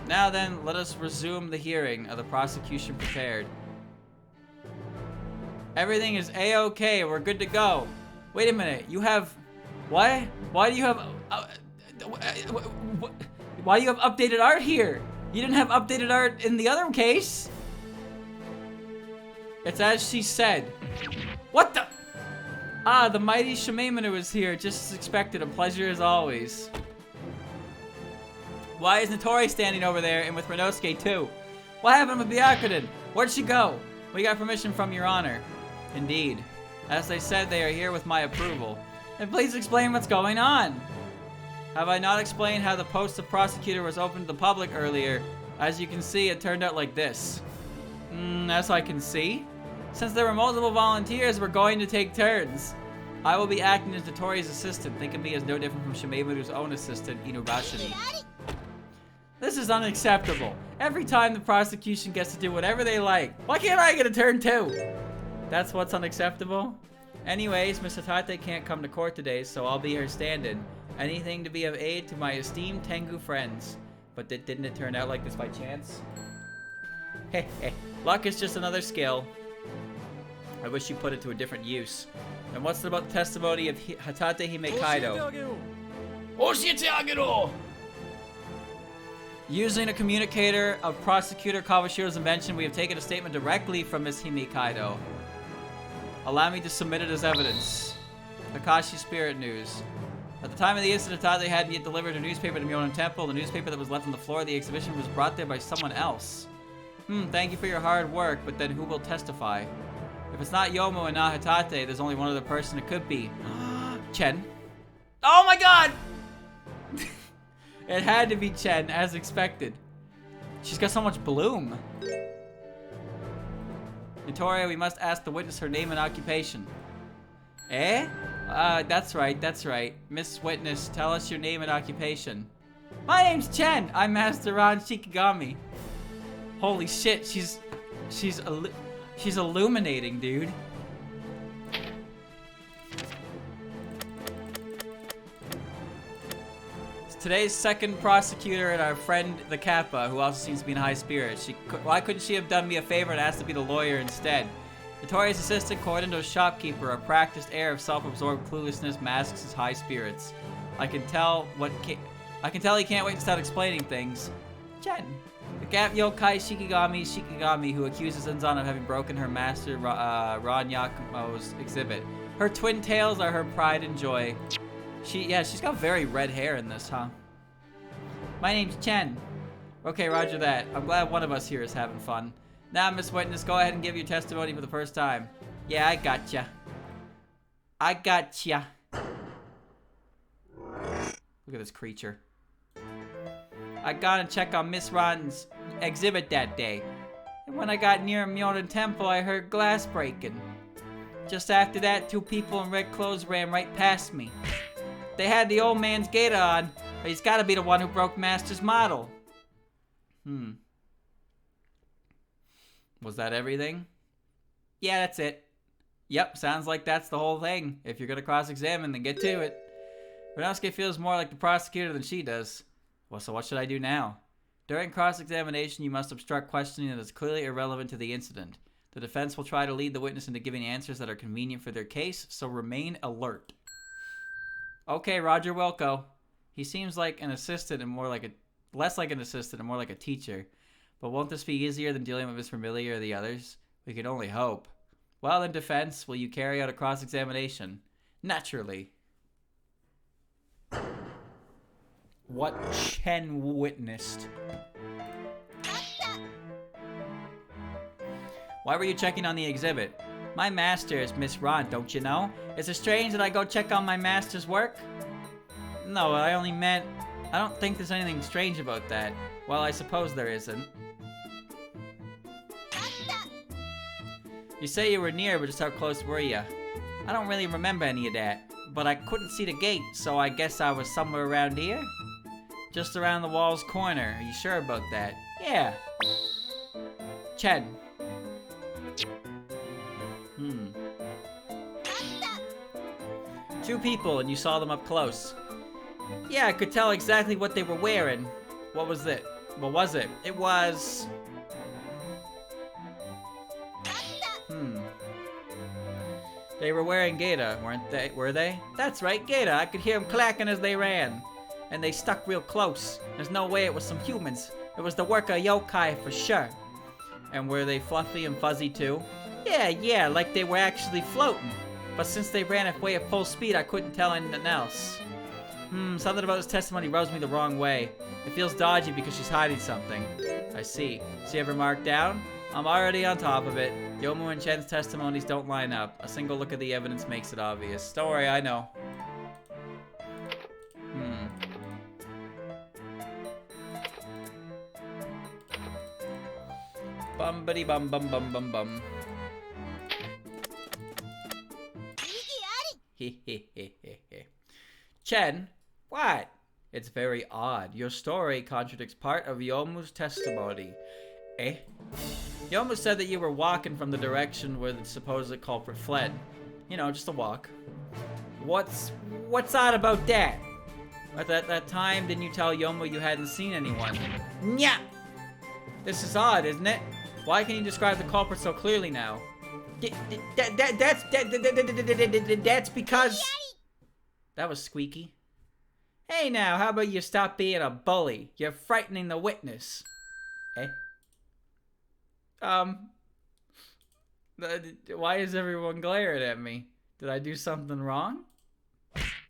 Now then, let us resume the hearing of the prosecution prepared. Everything is A-okay, we're good to go. Wait a minute, you have... What? Why do you have... why do you have updated art here? You didn't have updated art in the other case. It's as she said. What the... the mighty Shimamanu is here, just as expected. A pleasure as always. Why is Notori standing over there and with Renosuke too? What happened with Gyakuten? Where'd she go? We got permission from Your Honor. Indeed. As they said, they are here with my approval. And please explain what's going on. Have I not explained how the post of prosecutor was open to the public earlier? As you can see, it turned out like this. As I can see? Since there were multiple volunteers, we're going to take turns. I will be acting as Notori's assistant. Think of me as no different from Shimamaru's own assistant, Inubashiri. This is unacceptable. Every time the prosecution gets to do whatever they like. Why can't I get a turn too? That's what's unacceptable? Anyways, Miss Hatate can't come to court today, so I'll be her stand-in. Anything to be of aid to my esteemed Tengu friends. But didn't it turn out like this by chance? Heh. Luck is just another skill. I wish you put it to a different use. And what's about the testimony of Hatate Himekaido? Using a communicator of Prosecutor Kawashiro's invention, we have taken a statement directly from Miss Himekaido. Allow me to submit it as evidence. Kakashi Spirit News. At the time of the incident, Hatate hadn't yet delivered a newspaper to Myonin Temple. The newspaper that was left on the floor of the exhibition was brought there by someone else. Thank you for your hard work, but then who will testify? If it's not Youmu and not Hatate, there's only one other person it could be. Chen. Oh my god! It had to be Chen, as expected. She's got so much bloom. Notoria, we must ask the witness her name and occupation. Eh? That's right. Miss Witness, tell us your name and occupation. My name's Chen. I'm Master Ron Shikigami. Holy shit, she's illuminating, dude. Today's second prosecutor and our friend the Kappa, who also seems to be in high spirits. Why couldn't she have done me a favor and asked to be the lawyer instead? Notorious assistant Cordendo's shopkeeper, a practiced air of self-absorbed cluelessness masks his high spirits. I can tell he can't wait to start explaining things. Chen. The Gap Yokai Shikigami, who accuses Enzan of having broken her master Ron Yakumo's exhibit. Her twin tails are her pride and joy. She's got very red hair in this, huh? My name's Chen. Okay, roger that. I'm glad one of us here is having fun. Now, Miss Witness, go ahead and give your testimony for the first time. Yeah, I gotcha. Look at this creature. I got to check on Miss Ron's exhibit that day. And when I got near Myonin Temple, I heard glass breaking. Just after that, two people in red clothes ran right past me. They had the old man's gator on, but he's got to be the one who broke Master's model. Was that everything? Yeah, that's it. Yep, sounds like that's the whole thing. If you're gonna cross-examine, then get to it. Renowski feels more like the prosecutor than she does. Well, so what should I do now? During cross-examination, you must obstruct questioning that is clearly irrelevant to the incident. The defense will try to lead the witness into giving answers that are convenient for their case, so remain alert. Okay, Roger Wilco. He seems like an assistant and more like a... less like an assistant and more like a teacher. But won't this be easier than dealing with Miss Familia or the others? We can only hope. Well, in defense, will you carry out a cross-examination? Naturally. What Chen witnessed. Why were you checking on the exhibit? My master is Miss Ron, don't you know? Is it strange that I go check on my master's work? No, I only meant... I don't think there's anything strange about that. Well, I suppose there isn't. You say you were near, but just how close were you? I don't really remember any of that. But I couldn't see the gate, so I guess I was somewhere around here? Just around the wall's corner. Are you sure about that? Yeah. Chen. Two people, and you saw them up close. Yeah, I could tell exactly what they were wearing. What was it? What was it? It was... They were wearing Gaida, weren't they? Were they? That's right, Gaida. I could hear them clacking as they ran. And they stuck real close. There's no way it was some humans. It was the work of yokai for sure. And were they fluffy and fuzzy too? Yeah, like they were actually floating. But since they ran away at full speed, I couldn't tell anything else. Something about this testimony rubs me the wrong way. It feels dodgy because she's hiding something. I see. See every mark down? I'm already on top of it. Youmu and Chen's testimonies don't line up. A single look at the evidence makes it obvious. Don't worry, I know. Bumbity bum bum bum bum bum. Chen? What? It's very odd. Your story contradicts part of Yomu's testimony. Eh? Youmu said that you were walking from the direction where the supposed culprit fled. You know, just a walk. What's odd about that? At that time, didn't you tell Youmu you hadn't seen anyone? Nya! This is odd, isn't it? Why can you describe the culprit so clearly now? That's because... That was squeaky. Hey now, how about you stop being a bully? You're frightening the witness. Eh? Why is everyone glaring at me? Did I do something wrong?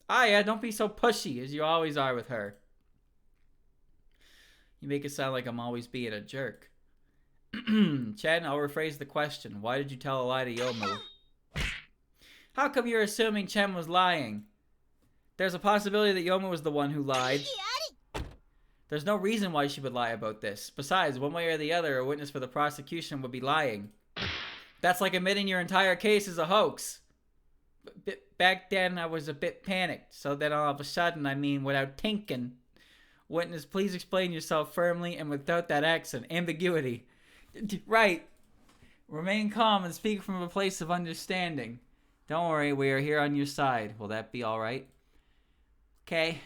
Ah, yeah, don't be so pushy, as you always are with her. You make it sound like I'm always being a jerk. Chen, I'll rephrase the question. Why did you tell a lie to Youmu? How come you're assuming Chen was lying? There's a possibility that Youmu was the one who lied. There's no reason why she would lie about this. Besides, one way or the other, a witness for the prosecution would be lying. That's like admitting your entire case is a hoax. Back then, I was a bit panicked. So then all of a sudden, I mean, without thinking. Witness, please explain yourself firmly and without that accent. Ambiguity. Right. Remain calm and speak from a place of understanding. Don't worry, we are here on your side. Will that be alright? Okay.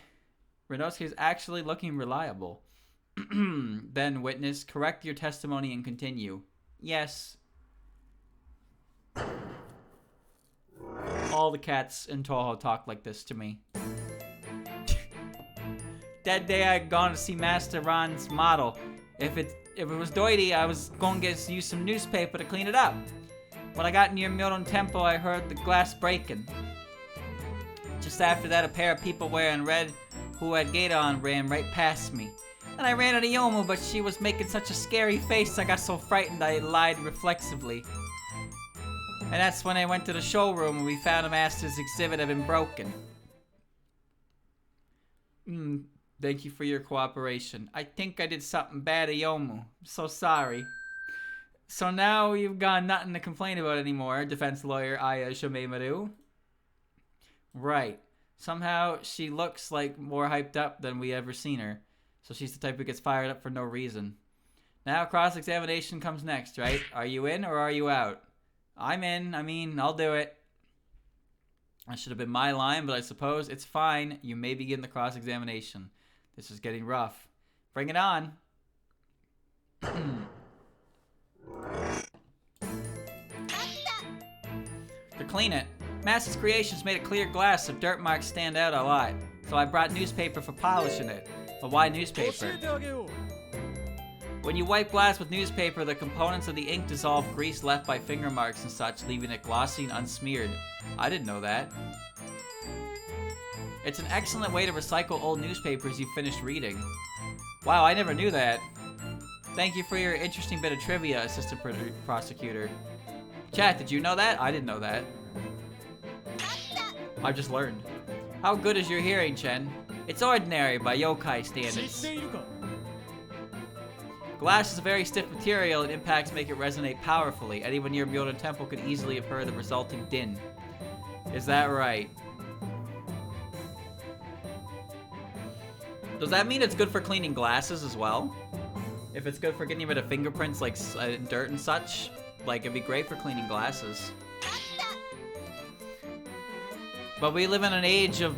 Renowski is actually looking reliable. Then, witness, correct your testimony and continue. Yes. All the cats in Touhou talk like this to me. That day I had gone to see Master Ron's model. If it was dirty, I was going to use some newspaper to clean it up. When I got near Myoron Temple, I heard the glass breaking. Just after that, a pair of people wearing red who had Gaida on ran right past me. And I ran at Youmu, but she was making such a scary face, I got so frightened I lied reflexively. And that's when I went to the showroom and we found a master's exhibit had been broken. Thank you for your cooperation. I think I did something bad to Youmu. I'm so sorry. So now you've got nothing to complain about anymore, defense lawyer Aya Shimemaru. Right. Somehow she looks like more hyped up than we ever seen her. So she's the type who gets fired up for no reason. Now cross-examination comes next, right? Are you in or are you out? I'm in. I mean, I'll do it. That should have been my line, but I suppose it's fine. You may begin the cross-examination. This is getting rough. Bring it on. To clean it, Master's Creations made a clear glass so dirt marks stand out a lot. So I brought newspaper for polishing it. But why newspaper? When you wipe glass with newspaper, the components of the ink dissolve grease left by finger marks and such, leaving it glossy and unsmeared. I didn't know that. It's an excellent way to recycle old newspapers you finished reading. Wow, I never knew that. Thank you for your interesting bit of trivia, Assistant Prosecutor. Chat, did you know that? I didn't know that. I just learned. How good is your hearing, Chen? It's ordinary by yokai standards. Glass is a very stiff material and impacts make it resonate powerfully. Anyone near Myoto Temple could easily have heard the resulting din. Is that right? Does that mean it's good for cleaning glasses as well? If it's good for getting rid of fingerprints like dirt and such, like it'd be great for cleaning glasses. But we live in an age of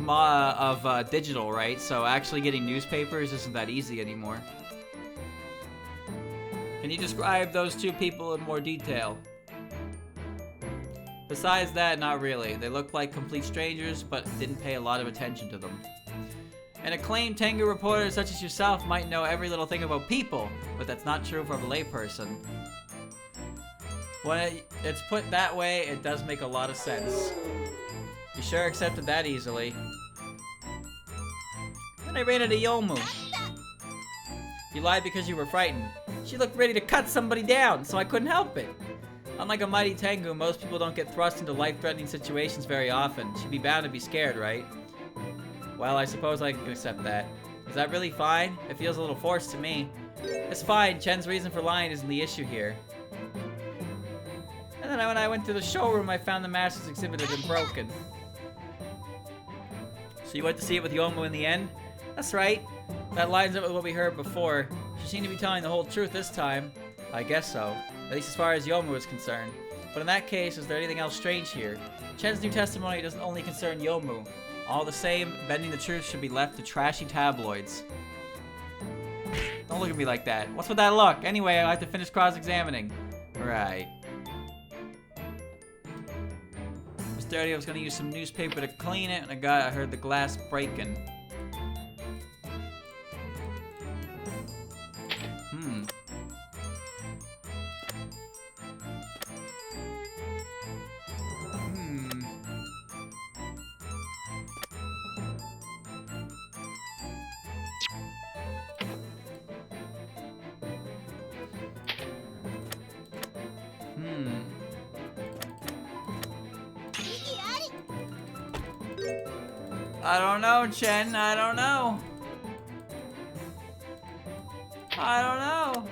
digital, right? So actually getting newspapers isn't that easy anymore. Can you describe those two people in more detail? Besides that, not really. They look like complete strangers, but didn't pay a lot of attention to them. An acclaimed Tengu reporter such as yourself might know every little thing about people, but that's not true for a layperson. When it's put that way, it does make a lot of sense. You sure accepted that easily. Then I ran into Youmu. You lied because you were frightened. She looked ready to cut somebody down, so I couldn't help it. Unlike a mighty Tengu, most people don't get thrust into life-threatening situations very often. She'd be bound to be scared, right? Well, I suppose I can accept that. Is that really fine? It feels a little forced to me. It's fine. Chen's reason for lying isn't the issue here. And then when I went to the showroom, I found the master's exhibit had been broken. So you went to see it with Youmu in the end? That's right. That lines up with what we heard before. She seemed to be telling the whole truth this time. I guess so. At least as far as Youmu is concerned. But in that case, is there anything else strange here? Chen's new testimony doesn't only concern Youmu. All the same, bending the truth should be left to trashy tabloids. Don't look at me like that. What's with that look? Anyway, I have to finish cross-examining. Right. It's dirty. I was gonna use some newspaper to clean it, and I heard the glass breaking. I don't know, Chen. I don't know. I don't know.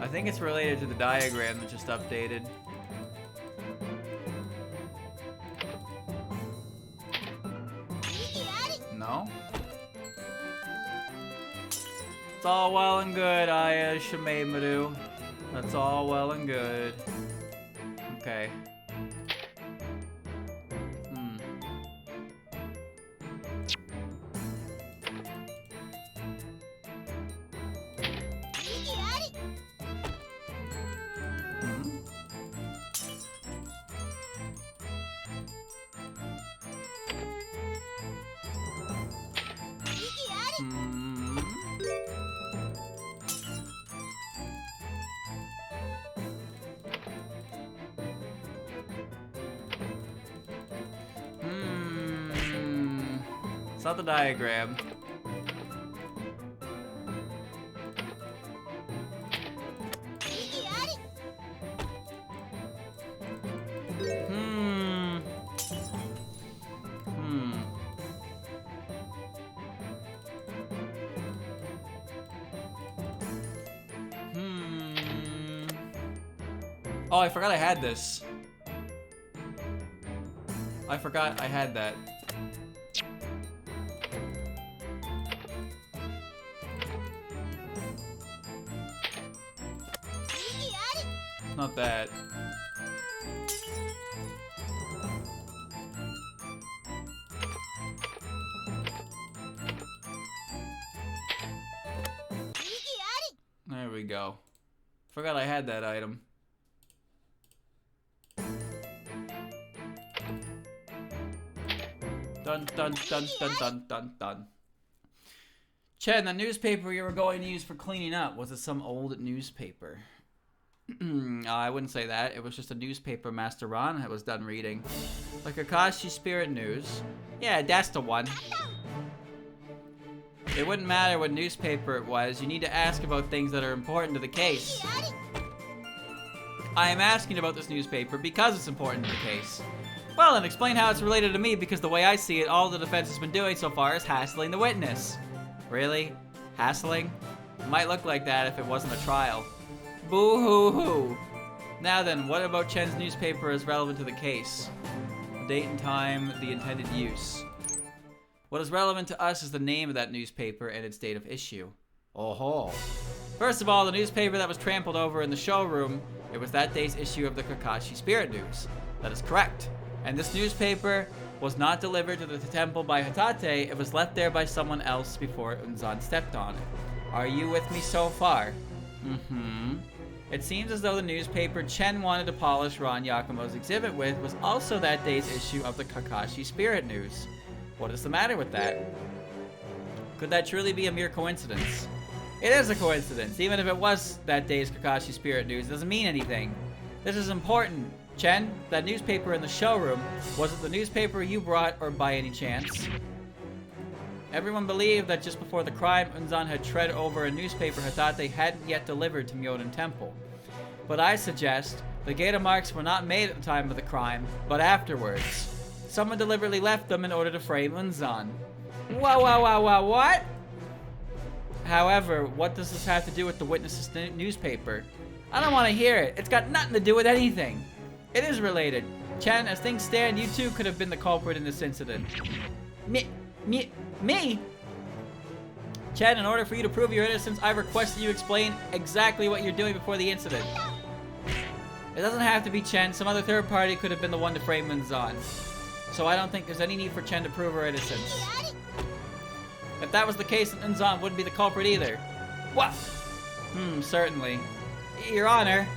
I think it's related to the diagram that just updated. No? It's all well and good, Aya Shimeimaru. That's all well and good. Okay. It's not the diagram. Oh, I forgot I had this. I forgot I had that. Not that. we go. Forgot I had that item. Dun dun dun dun dun dun dun. Chen, the newspaper you were going to use for cleaning up, was it some old newspaper? I wouldn't say that. It was just a newspaper Master Ron was done reading. The Kakashi Spirit News. Yeah, that's the one. It wouldn't matter what newspaper it was. You need to ask about things that are important to the case. I am asking about this newspaper because it's important to the case. Well, then explain how it's related to me, because the way I see it, all the defense has been doing so far is hassling the witness. Really? Hassling? It might look like that if it wasn't a trial. Boo-hoo-hoo. Now then, what about Chen's newspaper is relevant to the case? The date and time, the intended use. What is relevant to us is the name of that newspaper and its date of issue. Oh-ho. First of all, the newspaper that was trampled over in the showroom, it was that day's issue of the Kakashi Spirit News. That is correct. And this newspaper was not delivered to the temple by Hatate. It was left there by someone else before Unzan stepped on it. Are you with me so far? Mm-hmm. It seems as though the newspaper Chen wanted to polish Ron Yakumo's exhibit with was also that day's issue of the Kakashi Spirit News. What is the matter with that? Could that truly be a mere coincidence? It is a coincidence. Even if it was that day's Kakashi Spirit News, it doesn't mean anything. This is important. Chen, that newspaper in the showroom, was it the newspaper you brought, or by any chance? Everyone believed that just before the crime, Unzan had tread over a newspaper Hatate hadn't yet delivered to Myoden Temple. But I suggest the Gaiden marks were not made at the time of the crime, but afterwards. Someone deliberately left them in order to frame Unzan. What? However, what does this have to do with the witness's newspaper? I don't want to hear it. It's got nothing to do with anything. It is related. Chen, as things stand, you too could have been the culprit in this incident. Me? Chen, in order for you to prove your innocence, I request that you explain exactly what you're doing before the incident. It doesn't have to be Chen. Some other third party could have been the one to frame Unzan. So I don't think there's any need for Chen to prove her innocence. If that was the case, then Unzan wouldn't be the culprit either. What? Certainly. Your Honor.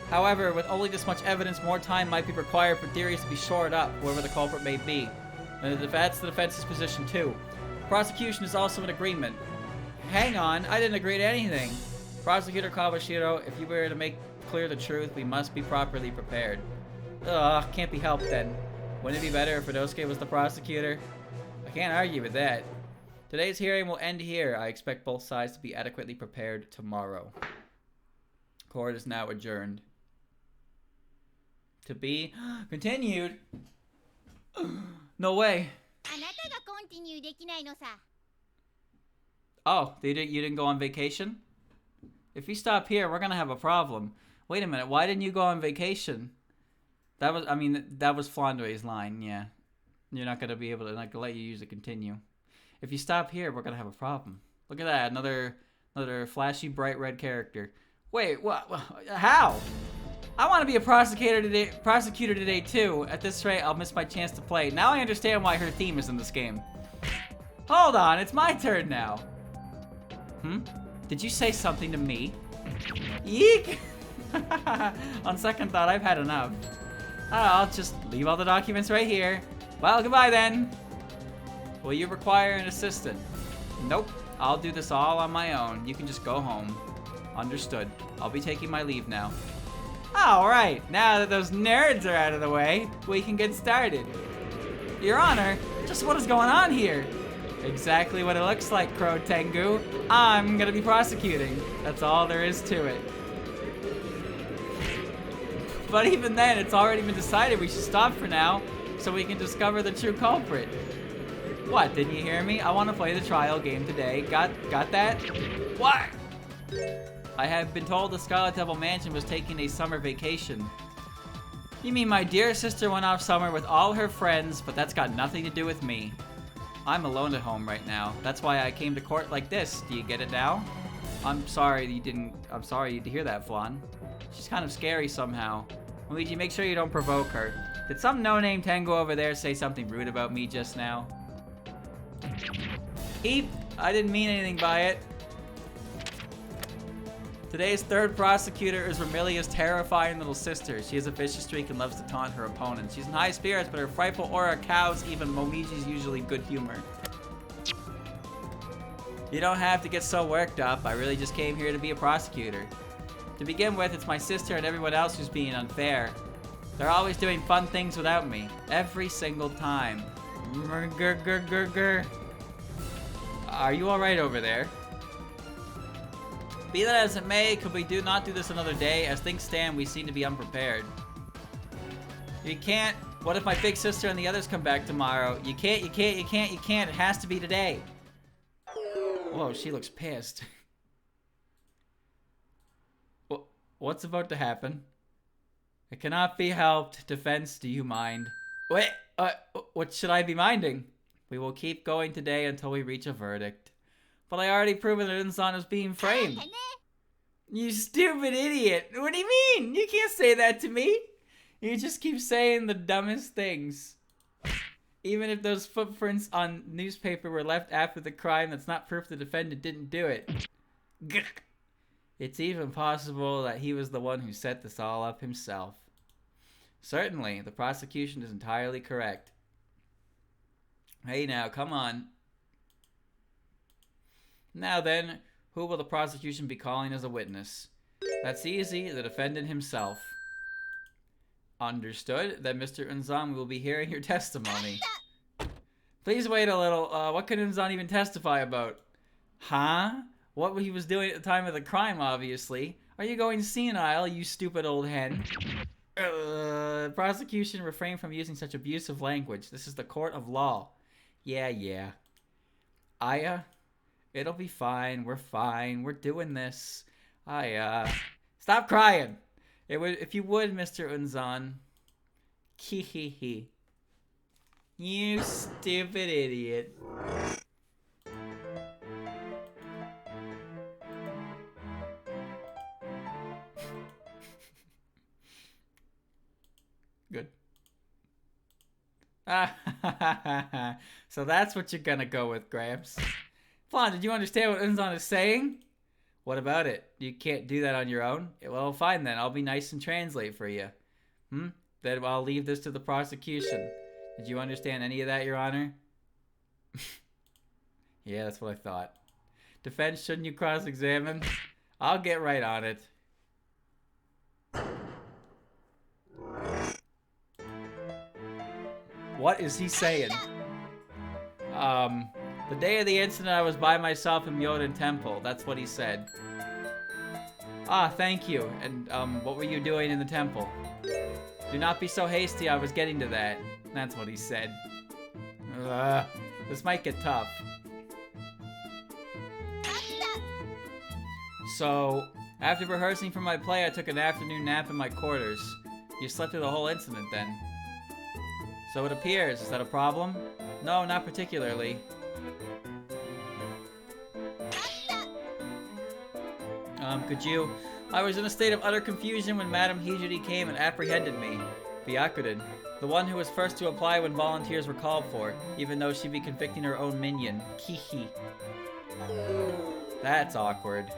However, with only this much evidence, more time might be required for theories to be shored up, whoever the culprit may be. And that's the defense's position too. Prosecution is also in agreement. Hang on, I didn't agree to anything. Prosecutor Kawashiro, if you were to make clear the truth, we must be properly prepared. Ugh, can't be helped then. Wouldn't it be better if Inosuke was the prosecutor? I can't argue with that. Today's hearing will end here. I expect both sides to be adequately prepared tomorrow. Court is now adjourned. To be continued. No way. Oh, you didn't go on vacation? If you stop here, we're gonna have a problem. Wait a minute, why didn't you go on vacation? That was Flandre's line, yeah. You're not gonna be able to let you use it continue. If you stop here, we're gonna have a problem. Look at that, another flashy, bright red character. Wait, what? How? I want to be a prosecutor today too. At this rate, I'll miss my chance to play. Now I understand why her theme is in this game. Hold on, it's my turn now. Did you say something to me? Eek! On second thought, I've had enough. I'll just leave all the documents right here. Well, goodbye then. Will you require an assistant? Nope, I'll do this all on my own. You can just go home. Understood. I'll be taking my leave now. Alright, now that those nerds are out of the way, we can get started. Your Honor, just what is going on here? Exactly what it looks like, Crow Tengu. I'm gonna be prosecuting. That's all there is to it. But even then, it's already been decided we should stop for now, so we can discover the true culprit. What, didn't you hear me? I want to play the trial game today. Got that? What? I have been told the Scarlet Devil Mansion was taking a summer vacation. You mean my dear sister went off summer with all her friends, but that's got nothing to do with me. I'm alone at home right now. That's why I came to court like this. Do you get it now? I'm sorry you to hear that, Flan. She's kind of scary somehow. Luigi, make sure you don't provoke her. Did some no-name Tengu over there say something rude about me just now? Eep! I didn't mean anything by it. Today's third prosecutor is Ramilia's terrifying little sister. She has a vicious streak and loves to taunt her opponents. She's in high spirits, but her frightful aura cows even Momiji's usually good humor. You don't have to get so worked up. I really just came here to be a prosecutor. To begin with, it's my sister and everyone else who's being unfair. They're always doing fun things without me. Every single time. Are you alright over there? Be that as it may, could we not do this another day? As things stand, we seem to be unprepared. You can't. What if my big sister and the others come back tomorrow? You can't. It has to be today. Whoa, she looks pissed. What's about to happen? It cannot be helped. Defense, do you mind? Wait, what should I be minding? We will keep going today until we reach a verdict. But I already proven that Unzan is being framed. You stupid idiot. What do you mean? You can't say that to me. You just keep saying the dumbest things. Even if those footprints on newspaper were left after the crime, that's not proof the defendant didn't do it. It's even possible that he was the one who set this all up himself. Certainly, the prosecution is entirely correct. Hey now, come on. Now then, who will the prosecution be calling as a witness? That's easy, the defendant himself. Understood. Then Mr. Unzan, we will be hearing your testimony. Please wait a little. What can Unzan even testify about? Huh? What he was doing at the time of the crime, obviously. Are you going senile, you stupid old hen? Prosecution, refrain from using such abusive language. This is the court of law. Yeah. Aya, it'll be fine. We're fine. We're doing this. Aya, stop crying. If you would, Mr. Unzan. Kihihi. You stupid idiot. Good. So that's what you're gonna go with, Gramps. Flandre, did you understand what Unzan is saying? What about it? You can't do that on your own? Well, fine then. I'll be nice and translate for you. Then I'll leave this to the prosecution. Did you understand any of that, Your Honor? Yeah, that's what I thought. Defense, shouldn't you cross-examine? I'll get right on it. What is he saying? The day of the incident, I was by myself in Myoden Temple. That's what he said. Ah, thank you. And, what were you doing in the temple? Do not be so hasty, I was getting to that. That's what he said. This might get tough. So, after rehearsing for my play, I took an afternoon nap in my quarters. You slept through the whole incident then. So it appears. Is that a problem? No, not particularly. Could you? I was in a state of utter confusion when Madame Hijiri came and apprehended me. Gyakuten, the one who was first to apply when volunteers were called for, even though she'd be convicting her own minion. Kihi. That's awkward.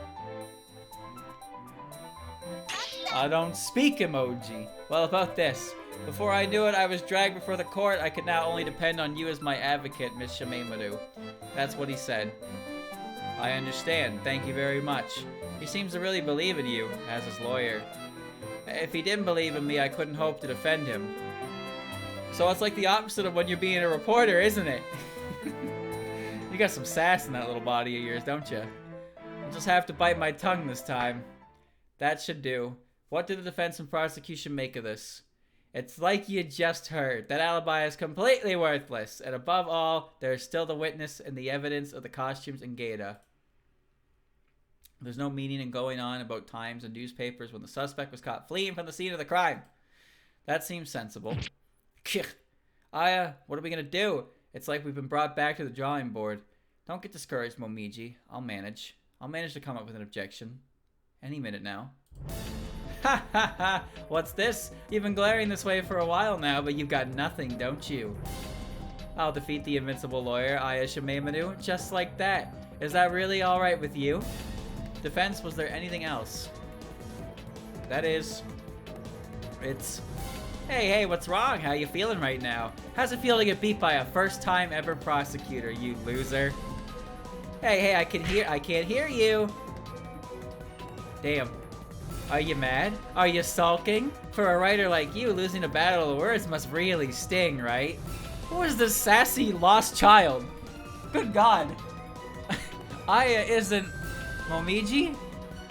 I don't speak emoji. Well, about this. Before I knew it, I was dragged before the court. I could now only depend on you as my advocate, Miss Shimemaru. That's what he said. I understand. Thank you very much. He seems to really believe in you, as his lawyer. If he didn't believe in me, I couldn't hope to defend him. So it's like the opposite of when you're being a reporter, isn't it? You got some sass in that little body of yours, don't you? I'll just have to bite my tongue this time. That should do. What did the defense and prosecution make of this? It's like you just heard. That alibi is completely worthless. And above all, there is still the witness and the evidence of the costumes and Gaida. There's no meaning in going on about times and newspapers when the suspect was caught fleeing from the scene of the crime. That seems sensible. Aya, what are we going to do? It's like we've been brought back to the drawing board. Don't get discouraged, Momiji. I'll manage. I'll manage to come up with an objection. Any minute now. Ha ha ha! What's this? You've been glaring this way for a while now, but you've got nothing, don't you? I'll defeat the invincible lawyer, Aya Shimemaru, just like that. Is that really alright with you? Defense, was there anything else? That is... It's... Hey, what's wrong? How you feeling right now? How's it feel to get beat by a first-time ever prosecutor, you loser? Hey, I can't hear you. Damn. Are you mad? Are you sulking? For a writer like you, losing a battle of words must really sting, right? Who is this sassy lost child? Good God. Aya isn't Momiji?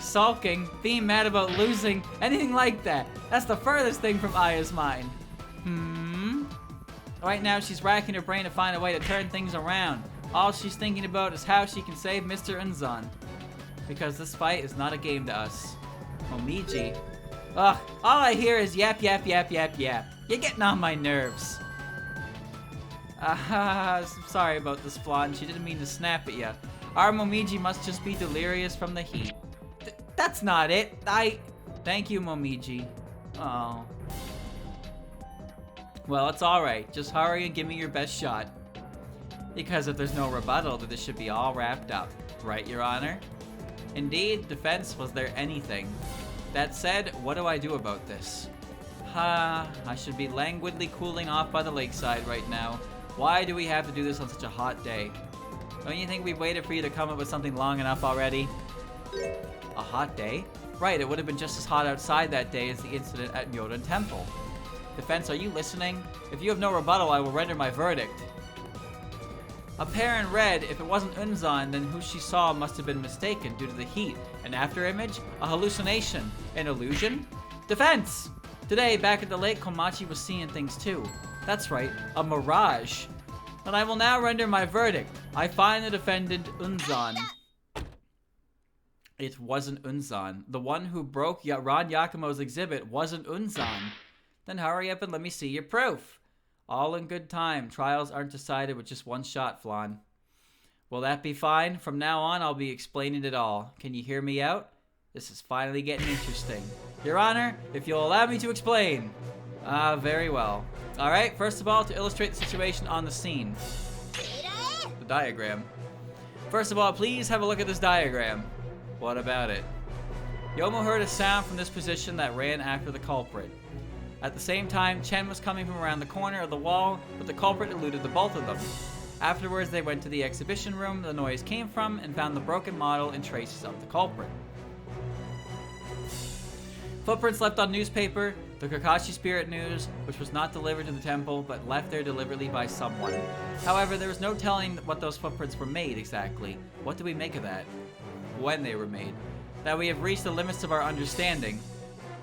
Sulking, being mad about losing, anything like that. That's the furthest thing from Aya's mind. Right now she's racking her brain to find a way to turn things around. All she's thinking about is how she can save Mr. Unzan. Because this fight is not a game to us. Momiji. Ugh, all I hear is yap, yap, yap, yap, yap. You're getting on my nerves. Sorry about this, Flandre. She didn't mean to snap at you. Our Momiji must just be delirious from the heat. That's not it. Thank you, Momiji. Oh. Well, it's alright. Just hurry and give me your best shot. Because if there's no rebuttal, then this should be all wrapped up. Right, Your Honor? Indeed, defense, was there anything? That said, what do I do about this? I should be languidly cooling off by the lakeside right now. Why do we have to do this on such a hot day? Don't you think we've waited for you to come up with something long enough already? A hot day? Right, it would have been just as hot outside that day as the incident at Myodan Temple. Defense, are you listening? If you have no rebuttal, I will render my verdict. A pair in red, if it wasn't Unzan, then who she saw must have been mistaken due to the heat. An after image? A hallucination? An illusion? Defense! Today, back at the lake, Komachi was seeing things too. That's right, a mirage. But I will now render my verdict. I find the defendant Unzan. It wasn't Unzan. The one who broke Ron Yakumo's exhibit wasn't Unzan. Then hurry up and let me see your proof. All in good time. Trials aren't decided with just one shot, Flan. Will that be fine? From now on, I'll be explaining it all. Can you hear me out? This is finally getting interesting. Your Honor, if you'll allow me to explain. Very well. Alright, first of all, to illustrate the situation on the scene. The diagram. First of all, please have a look at this diagram. What about it? Youmu heard a sound from this position that ran after the culprit. At the same time, Chen was coming from around the corner of the wall, but the culprit eluded the both of them. Afterwards, they went to the exhibition room the noise came from and found the broken model and traces of the culprit. Footprints left on newspaper, the Kakashi Spirit News, which was not delivered to the temple, but left there deliberately by someone. However, there was no telling what those footprints were made exactly. What do we make of that? When they were made? That we have reached the limits of our understanding.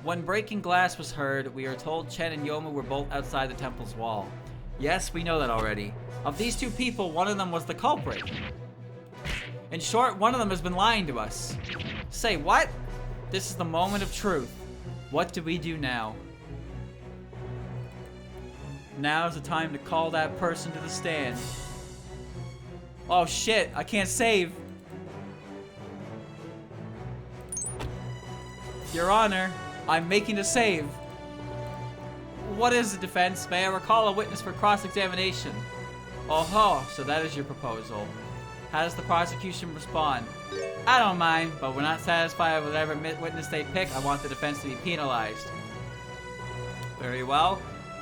When breaking glass was heard, we are told Chen and Youmu were both outside the temple's wall. Yes, we know that already. Of these two people, one of them was the culprit. In short, one of them has been lying to us. Say what? This is the moment of truth. What do we do now? Now is the time to call that person to the stand. Oh shit, I can't save. Your Honor, I'm making a save. What is the defense? May I recall a witness for cross-examination? Oh-ho, so that is your proposal. How does the prosecution respond? I don't mind, but we're not satisfied with whatever witness they pick. I want the defense to be penalized. Very well.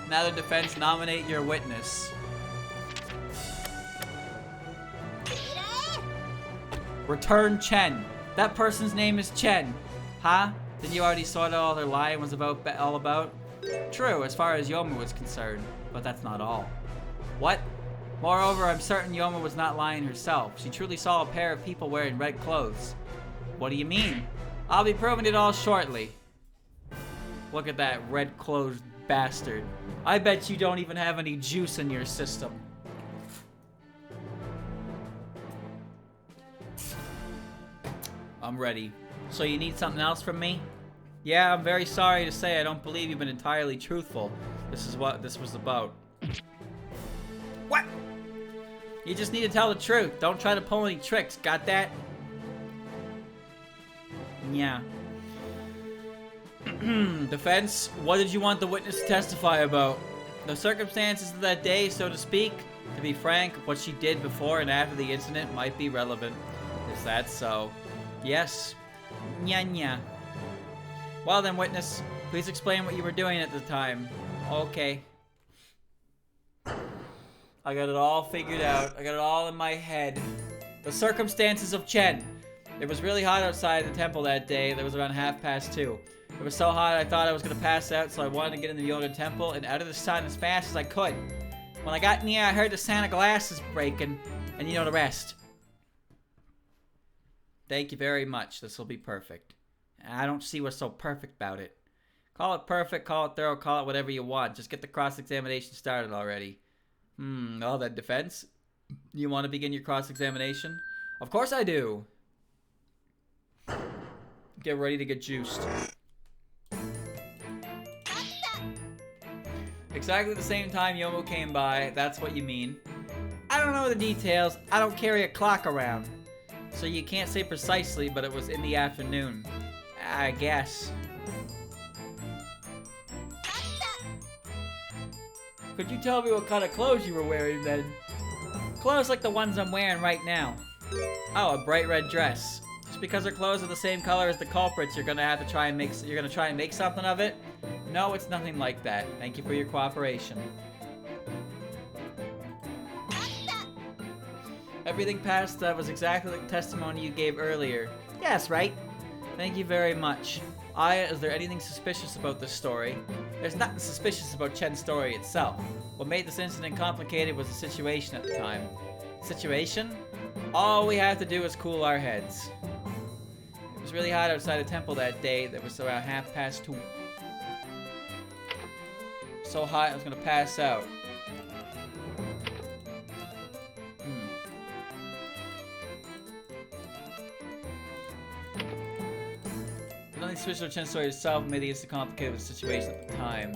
Now the defense, nominate your witness. Return Chen. That person's name is Chen. Huh? Then you already saw what all their lying was all about? True, as far as Youmu was concerned, but that's not all. What? Moreover, I'm certain Youmu was not lying herself. She truly saw a pair of people wearing red clothes. What do you mean? I'll be proving it all shortly. Look at that red-clothed bastard. I bet you don't even have any juice in your system. I'm ready. So you need something else from me? Yeah, I'm very sorry to say I don't believe you've been entirely truthful. This is what this was about. What? You just need to tell the truth. Don't try to pull any tricks. Got that? Yeah. Defense, what did you want the witness to testify about? The circumstances of that day, so to speak. To be frank, what she did before and after the incident might be relevant. Is that so? Yes. Nya nya. Well then, witness, please explain what you were doing at the time. Okay. I got it all figured out. I got it all in my head. The circumstances of Chen. It was really hot outside the temple that day. It was around 2:30. It was so hot I thought I was going to pass out, so I wanted to get in the Yoga temple and out of the sun as fast as I could. When I got near, I heard the sound of glasses breaking, and you know the rest. Thank you very much. This will be perfect. I don't see what's so perfect about it. Call it perfect, call it thorough, call it whatever you want. Just get the cross-examination started already. Oh, that defense? You want to begin your cross-examination? Of course I do. Get ready to get juiced. Exactly the same time Youmu came by, that's what you mean. I don't know the details. I don't carry a clock around. So you can't say precisely, but it was in the afternoon. I guess. Could you tell me what kind of clothes you were wearing then? Clothes like the ones I'm wearing right now. Oh, a bright red dress. Just because her clothes are the same color as the culprits, you're gonna try and make something of it? No, it's nothing like that. Thank you for your cooperation. Everything past that was exactly like the testimony you gave earlier. Yes, right? Thank you very much. Aya, is there anything suspicious about this story? There's nothing suspicious about Chen's story itself. What made this incident complicated was the situation at the time. Situation? All we have to do is cool our heads. It was really hot outside the temple that day. That was around 2:30. So hot I was gonna pass out. Nothing special about Chen's story itself made the incident complicated with the situation at the time.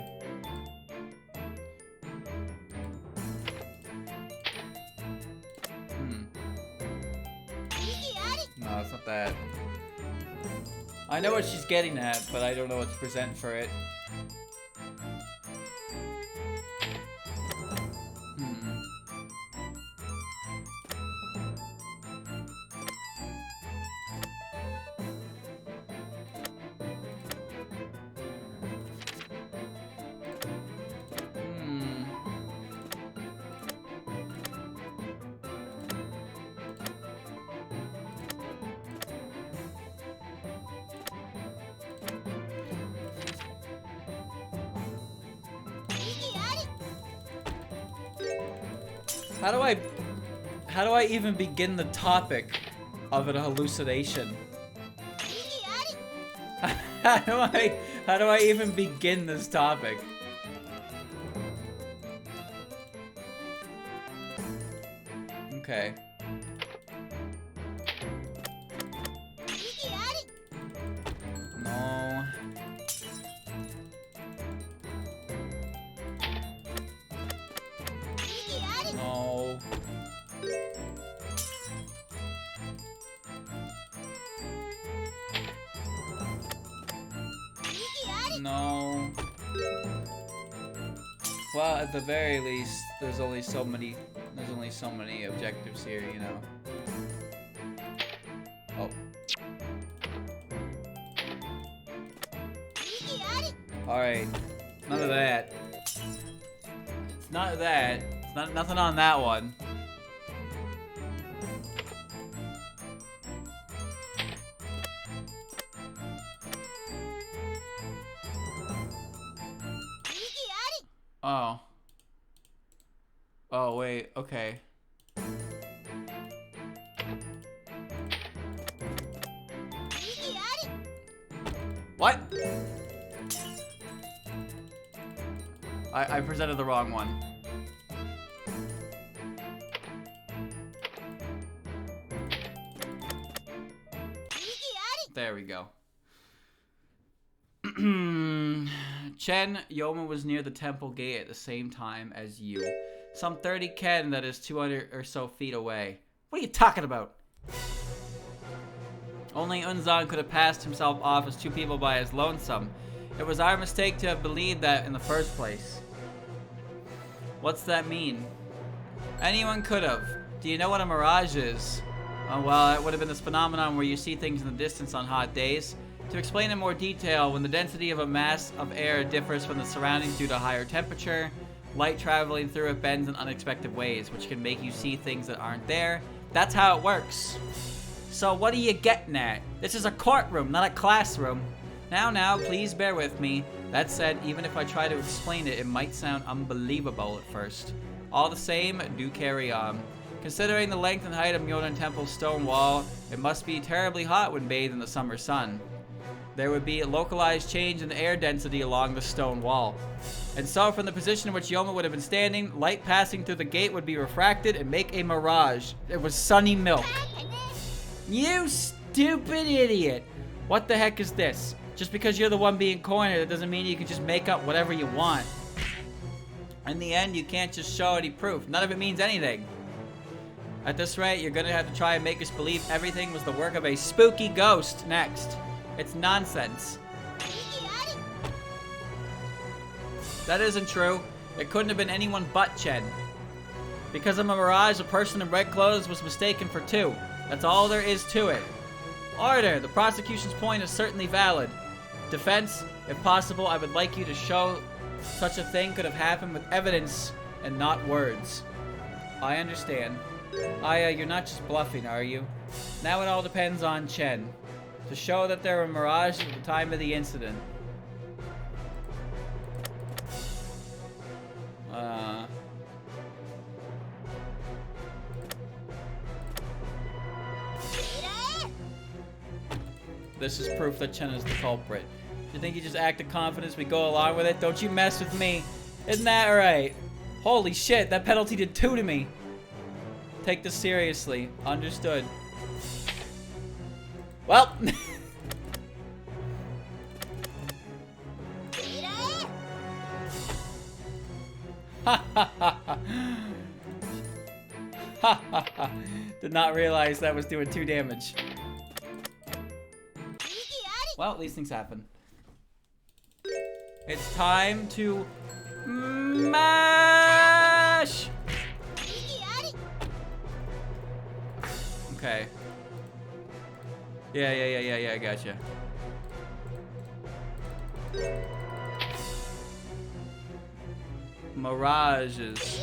No, it's not that. I know what she's getting at, but I don't know what to present for it. How do I even begin the topic of a hallucination? How do I even begin this topic? Okay. No. No. No. Well, at the very least, there's only so many objectives here, you know. Oh. Alright. None of that. It's not that. It's nothing on that one. Oh. Oh, wait. Okay. What? I presented the wrong one. There we go. Chen, Youmu was near the temple gate at the same time as you. Some 30 ken, that is 200 or so feet away. What are you talking about? Only Unzan could have passed himself off as two people by his lonesome. It was our mistake to have believed that in the first place. What's that mean? Anyone could have. Do you know what a mirage is? Oh, well, it would have been this phenomenon where you see things in the distance on hot days. To explain in more detail, when the density of a mass of air differs from the surroundings due to higher temperature, light traveling through it bends in unexpected ways, which can make you see things that aren't there. That's how it works. So what are you getting at? This is a courtroom, not a classroom. Now, please bear with me. That said, even if I try to explain it, it might sound unbelievable at first. All the same, do carry on. Considering the length and height of Myodan Temple's stone wall, it must be terribly hot when bathed in the summer sun. There would be a localized change in the air density along the stone wall. And so, from the position in which Youmu would have been standing, light passing through the gate would be refracted and make a mirage. It was sunny milk. You stupid idiot! What the heck is this? Just because you're the one being cornered, that doesn't mean you can just make up whatever you want. In the end, you can't just show any proof. None of it means anything. At this rate, you're gonna have to try and make us believe everything was the work of a spooky ghost next. It's nonsense. That isn't true. It couldn't have been anyone but Chen. Because of a mirage, a person in red clothes was mistaken for two. That's all there is to it. Order! The prosecution's point is certainly valid. Defense, if possible, I would like you to show such a thing could have happened with evidence and not words. I understand. You're not just bluffing, are you? Now it all depends on Chen. To show that there were mirages at the time of the incident. This is proof that Chen is the culprit. You think you just act in confidence, we go along with it? Don't you mess with me. Isn't that right? Holy shit, that penalty did 2 to me. Take this seriously. Understood. Well. Did not realize that was doing 2 damage. Well, these things happen. It's time to mash. Okay. Yeah, I gotcha. Mirages.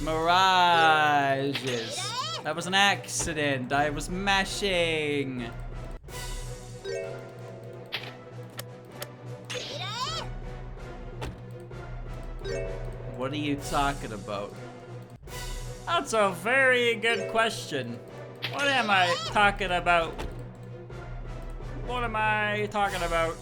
Mirages. That was an accident. I was mashing. What are you talking about? That's a very good question. What am I talking about? What am I talking about?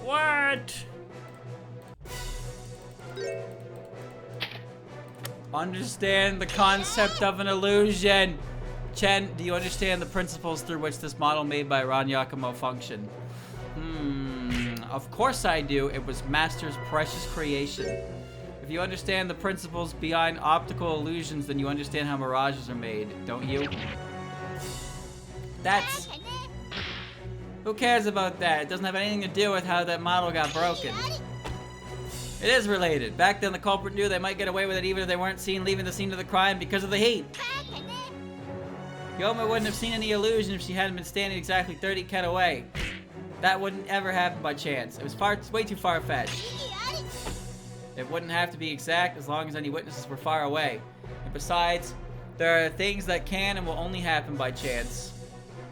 What? Understand the concept of an illusion. Chen, do you understand the principles through which this model made by Ron Yakumo functioned? Of course I do. It was Master's precious creation. If you understand the principles behind optical illusions, then you understand how mirages are made, don't you? That's... Who cares about that? It doesn't have anything to do with how that model got broken. It is related. Back then, the culprit knew they might get away with it even if they weren't seen leaving the scene of the crime because of the heat. Youmu wouldn't have seen any illusion if she hadn't been standing exactly 30 ken away. That wouldn't ever happen by chance. It was way too far-fetched. It wouldn't have to be exact as long as any witnesses were far away. And besides, there are things that can and will only happen by chance,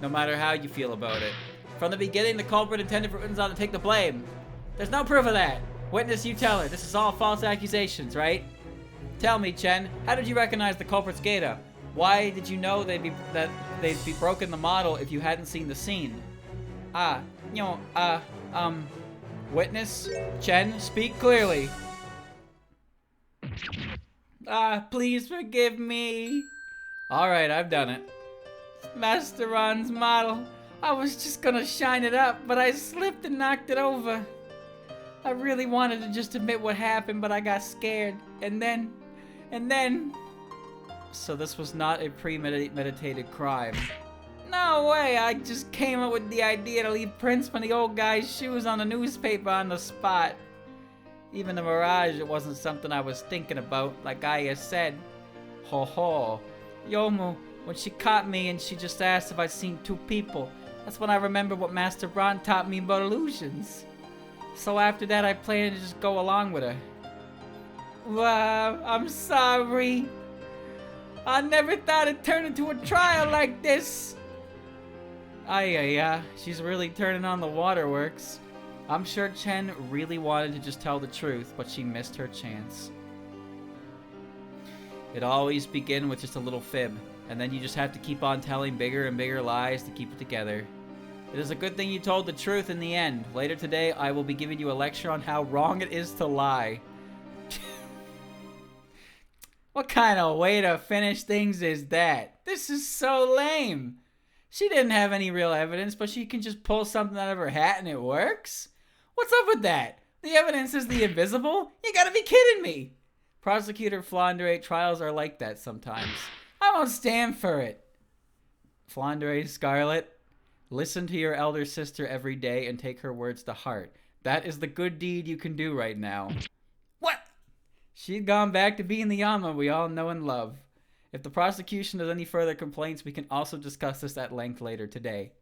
no matter how you feel about it. From the beginning, the culprit intended for Unzan to take the blame. There's no proof of that. Witness, you tell her. This is all false accusations, right? Tell me, Chen, how did you recognize the culprit's Gaida? Why did you know they'd be broken the model if you hadn't seen the scene? Witness, Chen, speak clearly. Please forgive me. Alright, I've done it. Master Ron's model. I was just gonna shine it up, but I slipped and knocked it over. I really wanted to just admit what happened, but I got scared. And then... So this was not a premeditated crime. No way, I just came up with the idea to leave prints from the old guy's shoes on the newspaper on the spot. Even the mirage, it wasn't something I was thinking about, like Aya said. Ho ho. Youmu, when she caught me and she just asked if I'd seen two people, that's when I remembered what Master Ron taught me about illusions. So after that, I planned to just go along with her. Wow, I'm sorry. I never thought it'd turn into a trial like this. She's really turning on the waterworks. I'm sure Chen really wanted to just tell the truth, but she missed her chance. It always begins with just a little fib, and then you just have to keep on telling bigger and bigger lies to keep it together. It is a good thing you told the truth in the end. Later today, I will be giving you a lecture on how wrong it is to lie. What kind of way to finish things is that? This is so lame. She didn't have any real evidence, but she can just pull something out of her hat and it works? What's up with that? The evidence is the invisible? You gotta be kidding me. Prosecutor Flandre, trials are like that sometimes. I won't stand for it. Flandre, Scarlet, listen to your elder sister every day and take her words to heart. That is the good deed you can do right now. What? She'd gone back to being the Yama we all know and love. If the prosecution has any further complaints, we can also discuss this at length later today.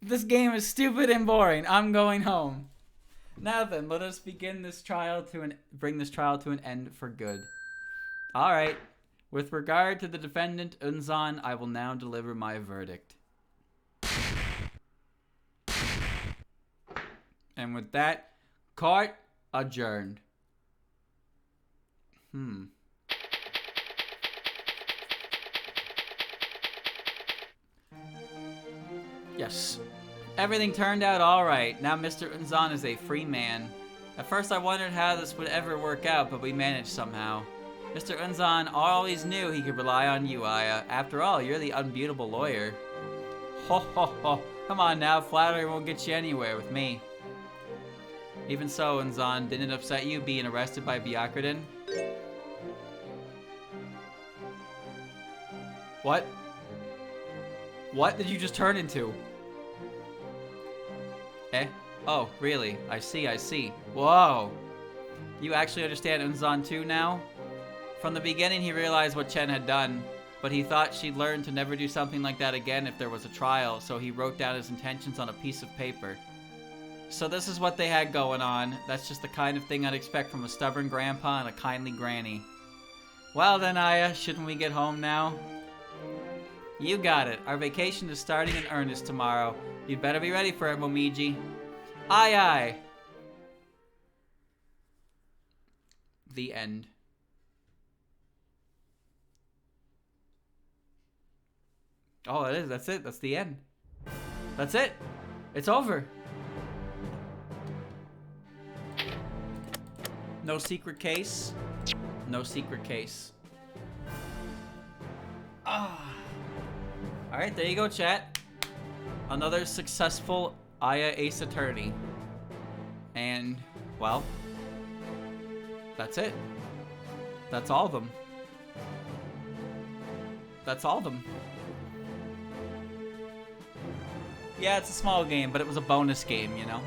This game is stupid and boring. I'm going home. Now then, let us begin this trial bring this trial to an end for good. All right. With regard to the defendant, Unzan, I will now deliver my verdict. And with that, court adjourned. Yes. Everything turned out alright. Now Mr. Unzan is a free man. At first I wondered how this would ever work out, but we managed somehow. Mr. Unzan always knew he could rely on you, Aya. After all, you're the unbeatable lawyer. Ho ho ho. Come on now, flattery won't get you anywhere with me. Even so, Unzan, didn't it upset you being arrested by Gyakuten? What? What did you just turn into? Eh? Oh, really? I see, I see. Whoa! You actually understand Unzan too now? From the beginning he realized what Chen had done, but he thought she'd learn to never do something like that again if there was a trial, so he wrote down his intentions on a piece of paper. So this is what they had going on. That's just the kind of thing I'd expect from a stubborn grandpa and a kindly granny. Well then, Aya, shouldn't we get home now? You got it. Our vacation is starting in earnest tomorrow. You'd better be ready for it, Momiji. Aye aye. The end. Oh, it is. That's it. That's the end. That's it. It's over. No secret case. No secret case. Ah. Alright, there you go, chat. Another successful Aya Ace Attorney. And, well, that's it. That's all of them. That's all of them. Yeah, it's a small game, but it was a bonus game, you know?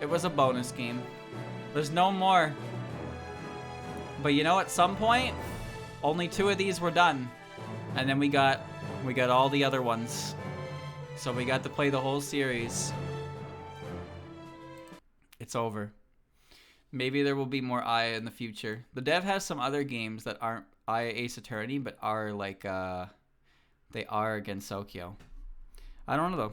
It was a bonus game. There's no more. But you know, at some point, only 2 of these were done. And then we got all the other ones. So we got to play the whole series. It's over. Maybe there will be more Aya in the future. The dev has some other games that aren't Aya Ace Attorney, but are like, they are against Sokyo. I don't know though.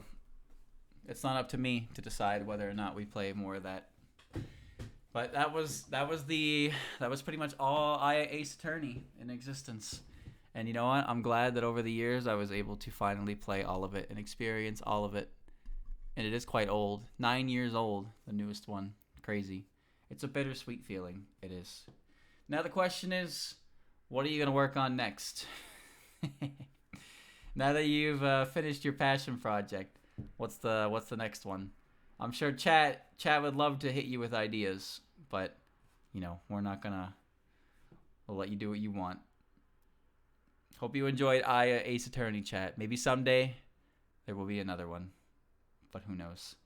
It's not up to me to decide whether or not we play more of that. But that was pretty much all Aya Ace Attorney in existence. And you know what? I'm glad that over the years I was able to finally play all of it and experience all of it. And it is quite old. 9 years old, the newest one. Crazy. It's a bittersweet feeling. It is. Now the question is, what are you going to work on next? Now that you've finished your passion project, what's the next one? I'm sure chat would love to hit you with ideas, but you know, we'll let you do what you want. Hope you enjoyed Aya Ace Attorney chat. Maybe someday there will be another one, but who knows.